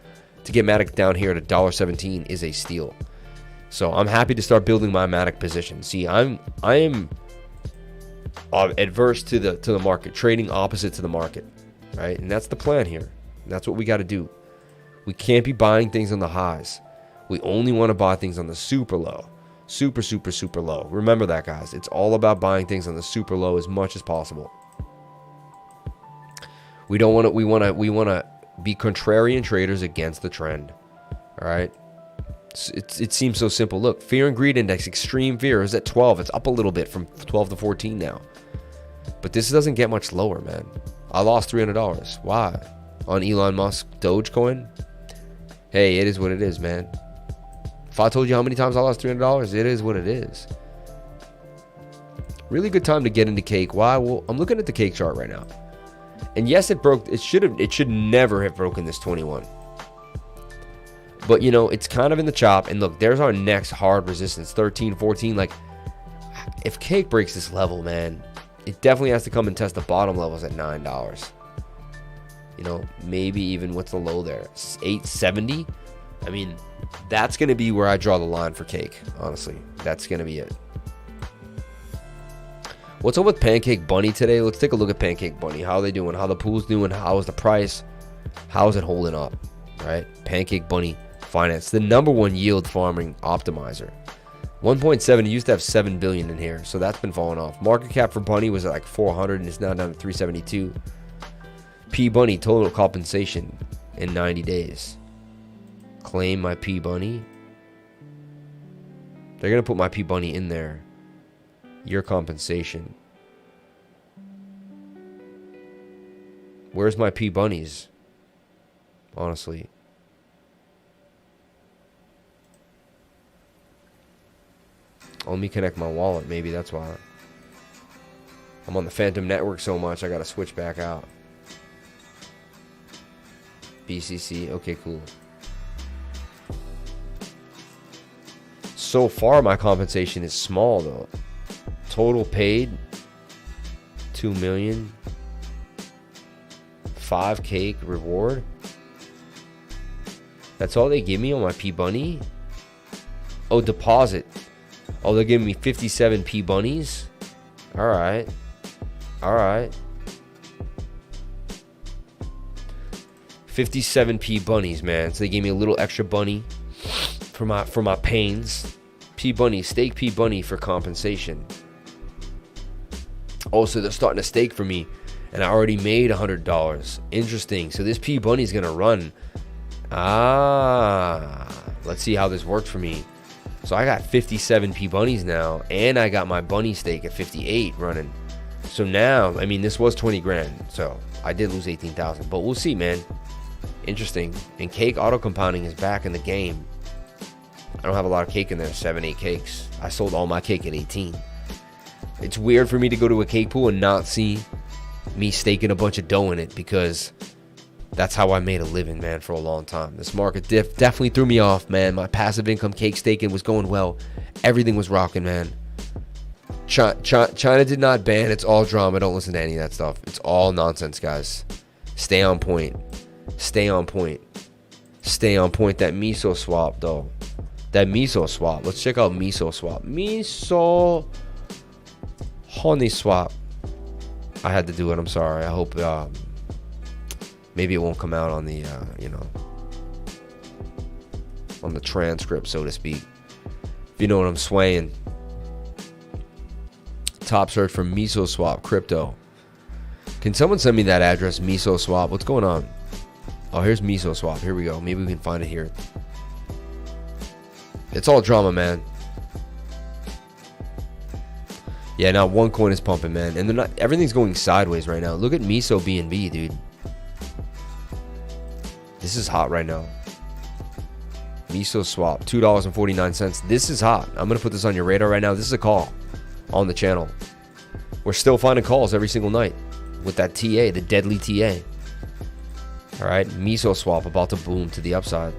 To get MATIC down here at $1.17 is a steal. So I'm happy to start building my MATIC position. See, I am adverse to the market, trading opposite to the market, right? And that's the plan here. That's what we got to do. We can't be buying things on the highs. We only want to buy things on the super low. Super, super, super low. Remember that, guys. It's all about buying things on the super low as much as possible. We don't want to, we want to be contrarian traders against the trend. All right. It seems so simple. Look, fear and greed index, extreme fear is at 12. It's up a little bit from 12 to 14 now. But this doesn't get much lower, man. I lost $300. Why? On Elon Musk Dogecoin? Hey, it is what it is, man. If I told you how many times I lost $300, it is what it is. Really good time to get into cake. Why? Well, I'm looking at the cake chart right now. And yes, it broke. It should never have broken this 21. But, it's kind of in the chop. And look, there's our next hard resistance, 13, 14. Like, if Cake breaks this level, man, it definitely has to come and test the bottom levels at $9. You know, maybe even what's the low there? 870. I mean, that's going to be where I draw the line for Cake, honestly. That's going to be it. What's up with Pancake Bunny today? Let's take a look at Pancake Bunny. How are they doing? How the pool's doing? How is the price? How is it holding up? Right? Pancake Bunny Finance, the #1 yield farming optimizer. 1.7, it used to have 7 billion in here, so that's been falling off. Market cap for Bunny was at like 400 and it's now down to 372. pBunny total compensation in 90 days. Claim my pBunny. They're gonna put my pBunny in there. Your compensation. Where's my pBunnies? Honestly. Let me connect my wallet. Maybe that's why. I'm on the Fantom network so much, I gotta switch back out. BCC. Okay, cool. So far, my compensation is small, though. Total paid, 2 million. 5K reward. That's all they give me on my pBunny? Oh, deposit. Oh, they're giving me 57 pBunnies? Alright. Alright. 57 pBunnies, man. So they gave me a little extra bunny for my pains. pBunny, stake pBunny for compensation. Also, they're starting to stake for me, and I already made $100. Interesting. So this pBunny is gonna run. Let's see how this works for me. So I got 57 pBunnies now, and I got my bunny stake at 58 running. So now, I mean, this was 20 grand, so I did lose 18,000, but we'll see, man. Interesting. And Cake auto compounding is back in the game. I don't have a lot of cake in there, 7-8 cakes. I sold all my cake at 18. It's weird for me to go to a cake pool and not see me staking a bunch of dough in it, because that's how I made a living, man, for a long time. This market definitely threw me off, man. My passive income cake staking was going well. Everything was rocking, man. China did not ban. It's all drama. Don't listen to any of that stuff. It's all nonsense, guys. Stay on point. Stay on point. Stay on point. That Misoswap, though. That Misoswap. Let's check out Misoswap. Miso Honey Swap. I had to do it. I'm sorry. I hope maybe it won't come out on the on the transcript, so to speak. If you know what I'm swaying. Top search for Misoswap crypto. Can someone send me that address, Misoswap? What's going on? Oh, here's Misoswap. Here we go. Maybe we can find it here. It's all drama, man. Yeah, now OneCoin is pumping, man. And they're not, everything's going sideways right now. Look at Miso BNB, dude. This is hot right now. Misoswap, $2.49. This is hot. I'm going to put this on your radar right now. This is a call on the channel. We're still finding calls every single night with that TA, the deadly TA. All right, Misoswap about to boom to the upside.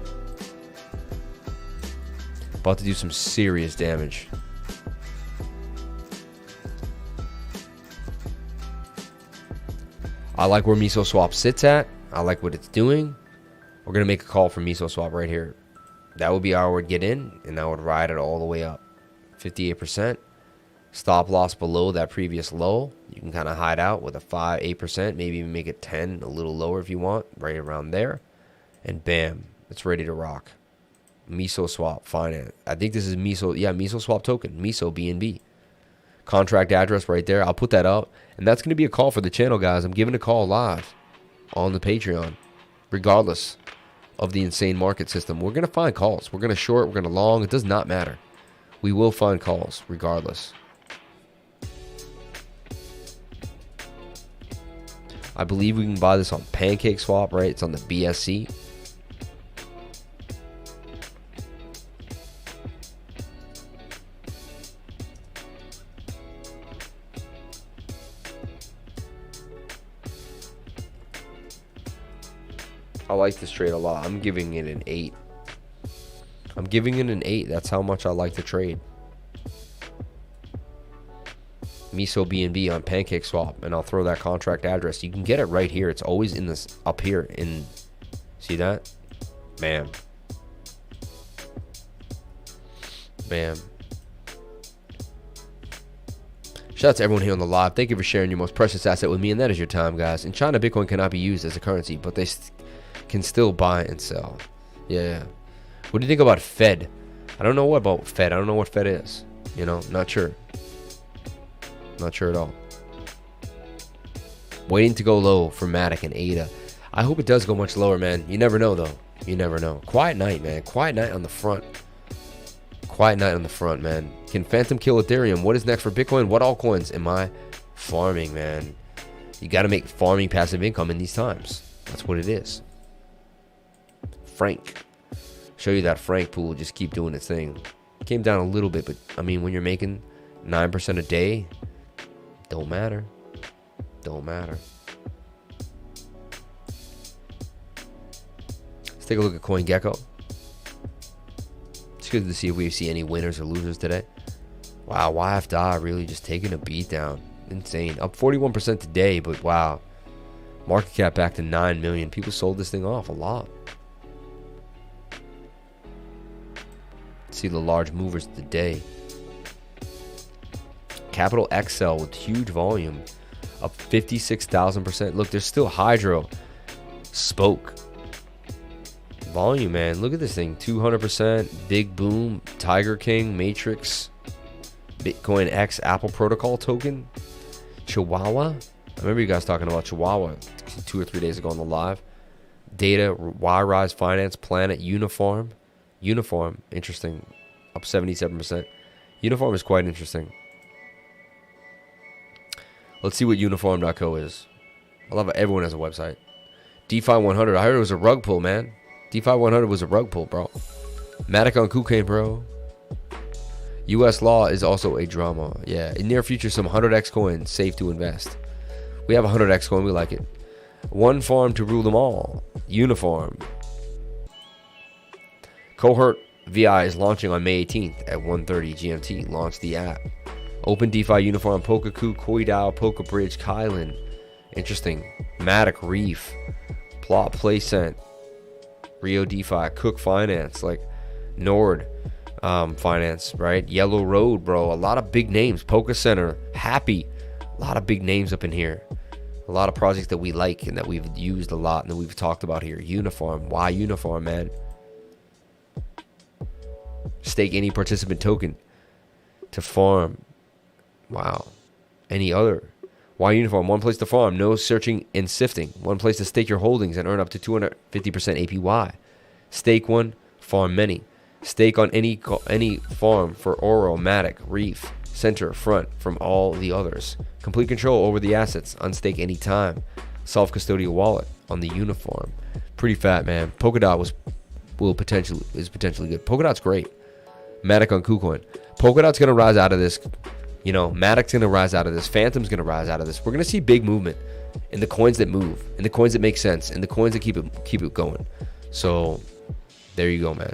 About to do some serious damage. I like where Misoswap sits at. I like what it's doing. We're going to make a call for Misoswap right here. That would be how I would get in, and I would ride it all the way up. 58%. Stop loss below that previous low. You can kind of hide out with a 8%. Maybe even make it 10, a little lower if you want. Right around there. And bam, it's ready to rock. Misoswap Finance. I think this is Miso. Yeah, Misoswap token. Miso BNB. Contract address right there. I'll put that up. And that's going to be a call for the channel, guys. I'm giving a call live on the Patreon. Regardless of the insane market system. We're going to find calls. We're going to short. We're going to long. It does not matter. We will find calls regardless. I believe we can buy this on PancakeSwap, right? It's on the BSC. I like this trade a lot. I'm giving it an 8. I'm giving it an 8. That's how much I like to trade. Miso BNB on PancakeSwap, and I'll throw that contract address. You can get it right here. It's always in this up here. In see that? Bam. Bam. Shout out to everyone here on the live. Thank you for sharing your most precious asset with me, and that is your time, guys. In China, Bitcoin cannot be used as a currency, but they can still buy and sell. Yeah. What do you think about Fed? I don't know what about Fed. I don't know what Fed is. You know, not sure. Not sure at all. Waiting to go low for MATIC and ADA. I hope it does go much lower, man. You never know, though. You never know. Quiet night, man. Quiet night on the front. Quiet night on the front, man. Can Fantom kill Ethereum? What is next for Bitcoin? What altcoins am I farming, man? You got to make farming passive income in these times. That's what it is. Frank. Show you that Frank pool. Just keep doing its thing. Came down a little bit, but I mean, when you're making 9% a day, don't matter. Don't matter. Let's take a look at CoinGecko. It's good to see if we see any winners or losers today. Wow, YFDAI really just taking a beat down. Insane. Up 41% today, but wow. Market cap back to 9 million. People sold this thing off a lot. See the large movers today. Capital XL with huge volume. Up 56,000%. Look, there's still Hydro. Spoke. Volume, man. Look at this thing. 200%. Big Boom. Tiger King. Matrix. Bitcoin X Apple Protocol token. Chihuahua. I remember you guys talking about Chihuahua 2 or 3 days ago on the live. Data. Y-Rise Finance. Planet. UFARM. UFARM. Interesting. Up 77%. UFARM is quite interesting. Let's see what uniform.co is. I love it. Everyone has a website. DeFi 100. I heard it was a rug pull, man. DeFi 100 was a rug pull, bro. MATIC on KuCoin, bro. US law is also a drama. Yeah. In near future, some 100x coin safe to invest. We have a 100x coin. We like it. One farm to rule them all. Uniform. Cohort VI is launching on May 18th at 1:30 GMT. Launch the app. Open DeFi Uniform, Polka KuCoin, Polka Bridge, Kylan. Interesting. MATIC, Reef, Plot, Playcent, Rio DeFi, Cook Finance, like Nord Finance, right? Yellow Road, bro. A lot of big names. Polka Center, Happy. A lot of big names up in here. A lot of projects that we like and that we've used a lot and that we've talked about here. Uniform. Why Uniform, man? Stake any participant token to farm. Wow. Any other? Why Uniform? One place to farm. No searching and sifting. One place to stake your holdings and earn up to 250% APY. Stake one, farm many. Stake on any farm for Oro, MATIC, Reef, Center, Front from all the others. Complete control over the assets. Unstake anytime. Self-custodial wallet on the Uniform. Pretty fat, man. Polkadot is potentially good. Polkadot's great. MATIC on KuCoin. Polkadot's gonna rise out of this. You know, MATIC's going to rise out of this. Phantom's going to rise out of this. We're going to see big movement in the coins that move, in the coins that make sense, in the coins that keep it going. So, there you go, man.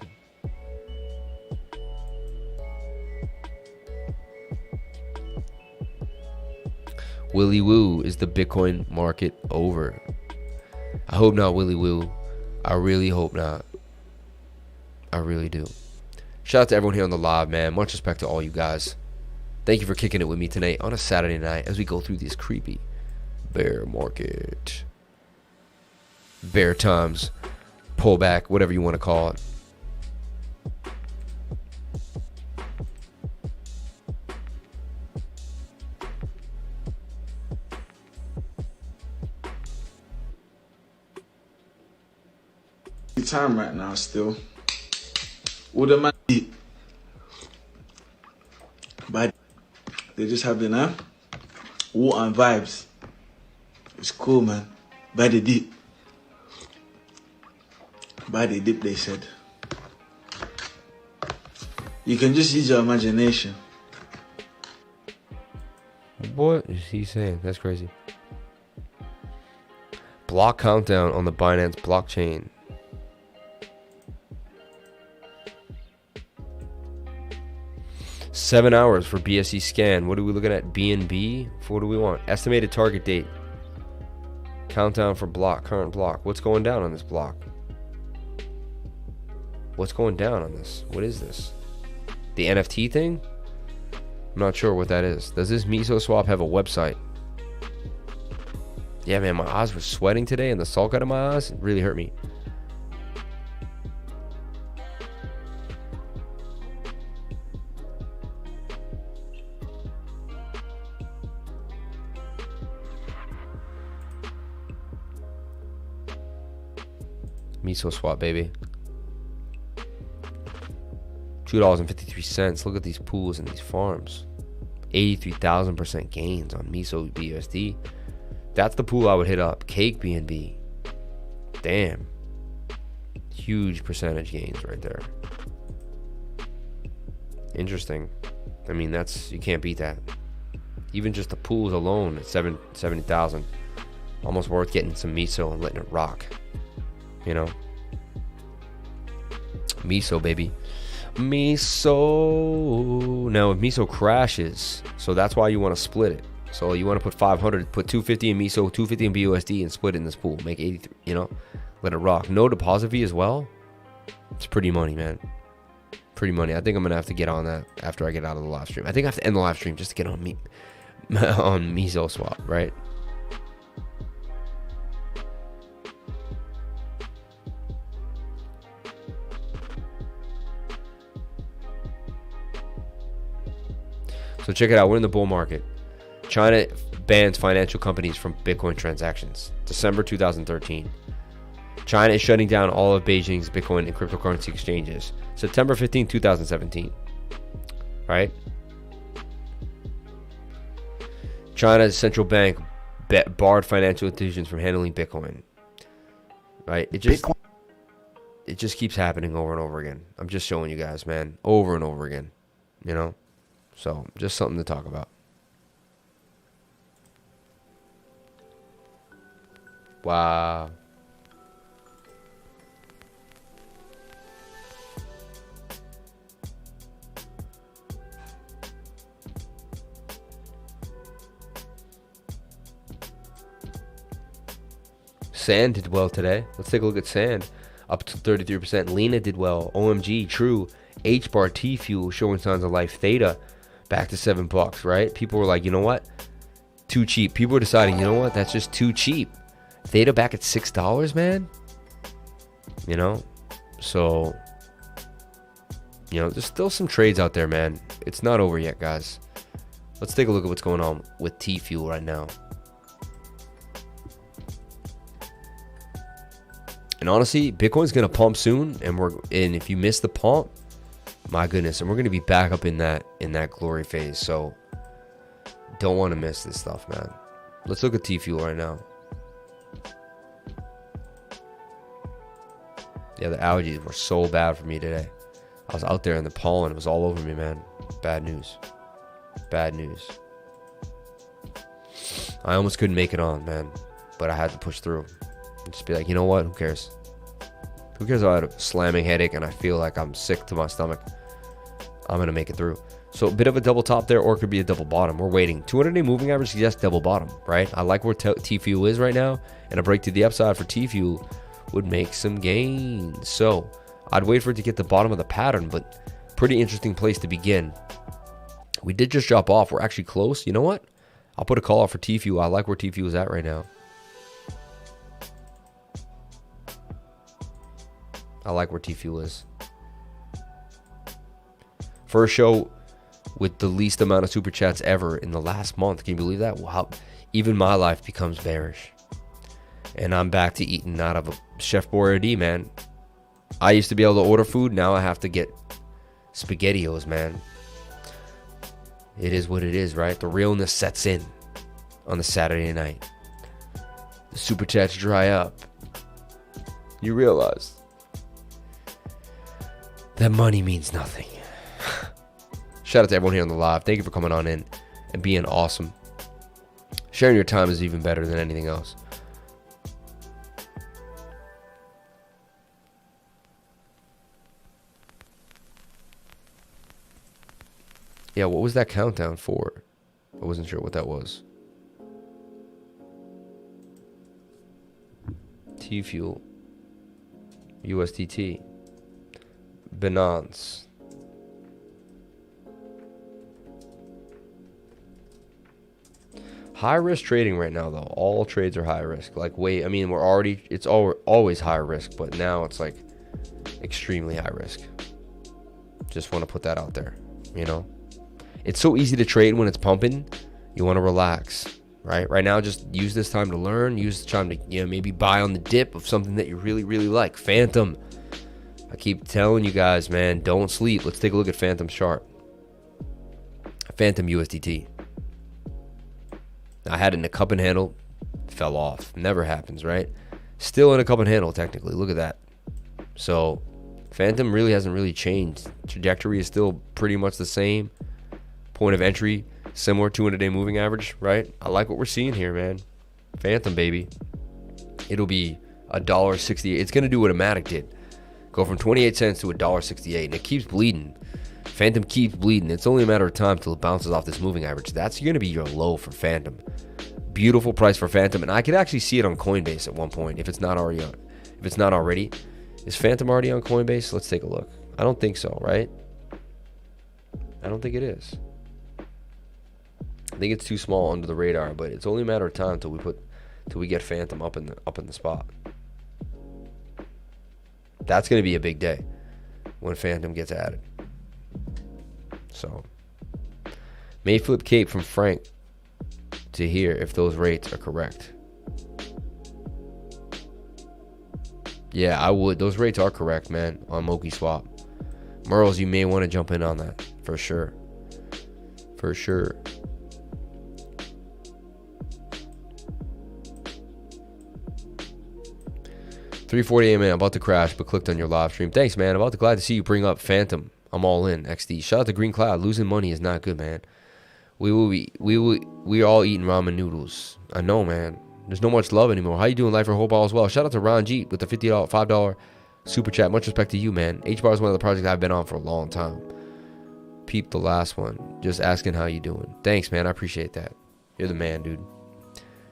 Willy Woo, is the Bitcoin market over? I hope not, Willy Woo. I really hope not. I really do. Shout out to everyone here on the live, man. Much respect to all you guys. Thank you for kicking it with me tonight on a Saturday night as we go through this creepy bear market. Bear times, pullback, whatever you want to call it. Time right now still. All the man but they just have the water and vibes. It's cool, man. By the deep. By the deep, they said. You can just use your imagination. What is he saying? That's crazy. Block countdown on the Binance blockchain. 7 hours for BSC scan. What are we looking at? BNB. What do we want? Estimated target date. Countdown for block. Current block. What's going down on this block? What's going down on this? What is this? The NFT thing? I'm not sure what that is. Does this Misoswap have a website? Yeah, man, my eyes were sweating today, and the salt got in my eyes. It really hurt me. Misoswap, baby. $2.53. Look at these pools and these farms. 83,000% gains on Miso BUSD. That's the pool I would hit up. Cake BNB. Damn. Huge percentage gains right there. Interesting. I mean, that's, you can't beat that. Even just the pools alone at 70,000. Almost worth getting some Miso and letting it rock. You know? Miso, baby. Miso. Now, if Miso crashes, so that's why you want to split it. So you want to put 500, put 250 in Miso, 250 in BUSD, and split it in this pool. Make 83, you know? Let it rock. No deposit fee as well. It's pretty money, man. Pretty money. I think I'm going to have to get on that after I get out of the live stream. I think I have to end the live stream just to get on on Misoswap, right? So check it out. We're in the bull market. China bans financial companies from Bitcoin transactions. December 2013. China is shutting down all of Beijing's Bitcoin and cryptocurrency exchanges. September 15, 2017. Right? China's central bank barred financial institutions from handling Bitcoin. Right? It just keeps happening over and over again. I'm just showing you guys, man. Over and over again. You know? So, just something to talk about. Wow. Sand did well today. Let's take a look at Sand. Up to 33%. Lena did well. OMG, True. H-Bar, TFUEL showing signs of life. Theta back to $7, right? People were like, you know what? Too cheap. People were deciding, you know what? That's just too cheap. Theta back at $6, man. You know? So, you know, there's still some trades out there, man. It's not over yet, guys. Let's take a look at what's going on with TFUEL right now. And honestly, Bitcoin's going to pump soon. And if you miss the pump, my goodness, and we're going to be back up in that glory phase. So don't want to miss this stuff, man. Let's look at TFUEL right now. Yeah, the allergies were so bad for me today. I was out there in the pollen. It was all over me, man. Bad news. Bad news. I almost couldn't make it on, man. But I had to push through. And just be like, you know what? Who cares? Who cares about a slamming headache and I feel like I'm sick to my stomach? I'm going to make it through. So a bit of a double top there, or it could be a double bottom. We're waiting. 200-day moving average suggests double bottom, right? I like where TFUEL is right now. And a break to the upside for TFUEL would make some gains. So I'd wait for it to get the bottom of the pattern, but pretty interesting place to begin. We did just drop off. We're actually close. You know what? I'll put a call out for TFUEL. I like where TFUEL is at right now. I like where TFUEL is. First show with the least amount of super chats ever in the last month. Can you believe that? Wow. Even my life becomes bearish. And I'm back to eating out of a Chef Boyardee, man. I used to be able to order food. Now I have to get SpaghettiOs, man. It is what it is, right? The realness sets in on the Saturday night. The super chats dry up. You realize that money means nothing. Shout out to everyone here on the live. Thank you for coming on in and being awesome. Sharing your time is even better than anything else. Yeah, what was that countdown for? I wasn't sure what that was. TFUEL. USDT. Binance. High risk trading right now, though. All trades are high risk. Like, wait, I mean, it's always high risk, but now it's like extremely high risk. Just want to put that out there, you know? It's so easy to trade when it's pumping. You want to relax, right? Right now, just use this time to learn. Use the time to, you know, maybe buy on the dip of something that you really, really like. Fantom. I keep telling you guys, man, don't sleep. Let's take a look at Fantom's chart. Fantom USDT. I had it in a cup and handle, fell off. Never happens, right? Still in a cup and handle, technically. Look at that. So, Fantom really hasn't really changed. Trajectory is still pretty much the same. Point of entry, similar 200-day moving average, right? I like what we're seeing here, man. Fantom, baby. It'll be $1.68. It's going to do what a MATIC did. Go from 28 cents to $1.68, and it keeps bleeding. Fantom keeps bleeding. It's only a matter of time till it bounces off this moving average. That's going to be your low for Fantom. Beautiful price for Fantom, and I could actually see it on Coinbase at one point if it's not already on. If it's not already, is Fantom already on Coinbase? Let's take a look. I don't think so, right? I don't think it is. I think it's too small under the radar, but it's only a matter of time till we get Fantom up in the spot. That's going to be a big day when Fantom gets added. So, may flip CATE from Frank to here if those rates are correct. Yeah, I would. Those rates are correct, man, on Misoswap. Merles, you may want to jump in on that for sure. For sure. $3:40 man, about to crash, but clicked on your live stream. Thanks, man. About to glad to see you bring up Fantom. I'm all in. XD. Shout out to Green Cloud. Losing money is not good, man. We are all eating ramen noodles. I know, man. There's no much love anymore. How you doing, life? I hope all is well. Shout out to Ron G with the $5 super chat. Much respect to you, man. HBAR is one of the projects I've been on for a long time. Peep the last one. Just asking how you doing. Thanks, man. I appreciate that. You're the man, dude.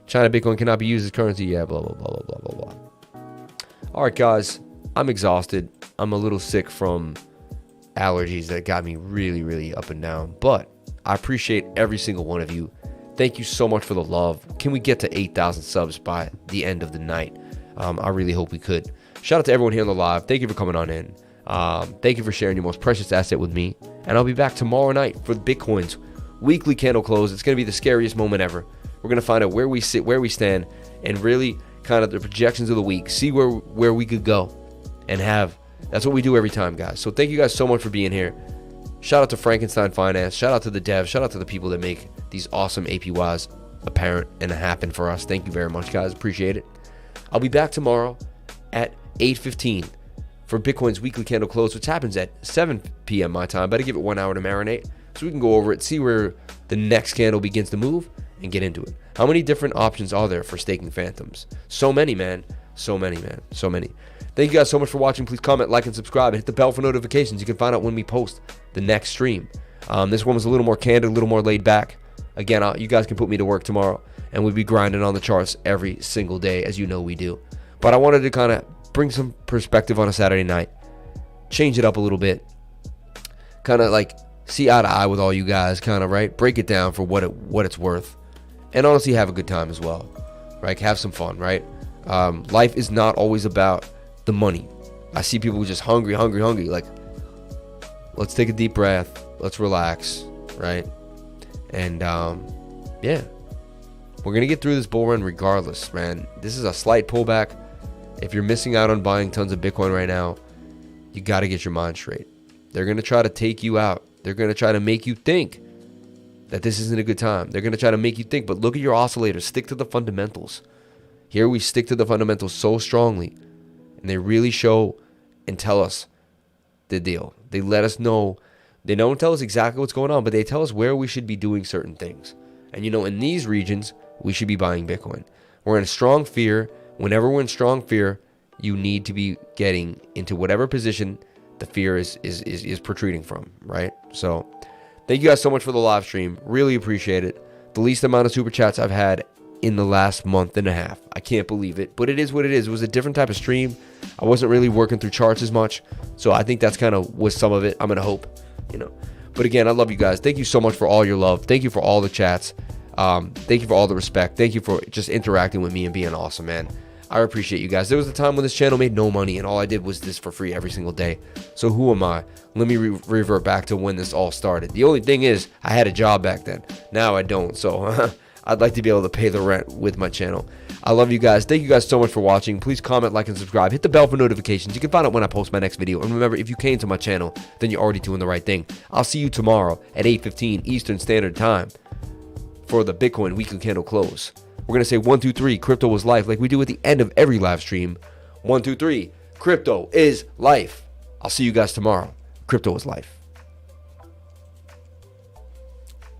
China Bitcoin cannot be used as currency. Yeah, blah, blah, blah, blah, blah, blah. All right, guys. I'm exhausted. I'm a little sick from allergies that got me really, really up and down. But I appreciate every single one of you. Thank you so much for the love. Can we get to 8,000 subs by the end of the night? I really hope we could. Shout out to everyone here on the live. Thank you for coming on in. Thank you for sharing your most precious asset with me. And I'll be back tomorrow night for the Bitcoin's weekly candle close. It's going to be the scariest moment ever. We're going to find out where we sit, where we stand, and really kind of the projections of the week. See where we could go and have. That's what we do every time, guys. So thank you guys so much for being here. Shout out to Frankenstein Finance. Shout out to the devs. Shout out to the people that make these awesome APYs apparent and happen for us. Thank you very much, guys. Appreciate it. I'll be back tomorrow at 8:15 for Bitcoin's weekly candle close, which happens at 7 p.m. my time. Better give it 1 hour to marinate so we can go over it, see where the next candle begins to move, and get into it. How many different options are there for staking Fantoms? So many, man. So many, man. So many. Thank you guys so much for watching. Please comment, like, and subscribe, and hit the bell for notifications. You can find out when we post the next stream. This one was a little more candid, a little more laid back. Again, you guys can put me to work tomorrow, and we'll be grinding on the charts every single day, as you know we do. But I wanted to kind of bring some perspective on a Saturday night, change it up a little bit, kind of like see eye to eye with all you guys, kind of, right? Break it down for what it's worth, and honestly have a good time as well, right? Have some fun, right? Life is not always about the money. I see people just hungry. Like, let's take a deep breath. Let's relax, right? And yeah, we're gonna get through this bull run regardless, man. This is a slight pullback. If you're missing out on buying tons of Bitcoin right now, you got to get your mind straight. They're gonna try to take you out. They're gonna try to make you think that this isn't a good time. They're gonna try to make you think, but look at your oscillators. Stick to the fundamentals. Here we stick to the fundamentals so strongly, and they really show and tell us the deal. They let us know. They don't tell us exactly what's going on, but they tell us where we should be doing certain things. And in these regions, we should be buying Bitcoin. We're in strong fear. Whenever we're in strong fear, you need to be getting into whatever position the fear is protruding from, right? So Thank you guys so much for the live stream. Really appreciate it. The least amount of super chats I've had in the last month and a half. I can't believe it, but it is what it is. It was a different type of stream. I wasn't really working through charts as much, so I think that's kind of was some of it. I'm gonna hope, you know. But again, I love you guys. Thank you so much for all your love. Thank you for all the chats. Thank you for all the respect. Thank you for just interacting with me and being awesome, man. I appreciate you guys. There was a time when this channel made no money, and all I did was this for free every single day. So who am I? Let me revert back to when this all started. The only thing is, I had a job back then. Now I don't, so I'd like to be able to pay the rent with my channel. I love you guys. Thank you guys so much for watching. Please comment, like, and subscribe. Hit the bell for notifications. You can find out when I post my next video. And remember, if you came to my channel, then you're already doing the right thing. I'll see you tomorrow at 8:15 Eastern Standard Time for the Bitcoin weekly candle close. We're going to say 1, 2, 3, crypto is life, like we do at the end of every live stream. 1, 2, 3, crypto is life. I'll see you guys tomorrow. Crypto is life.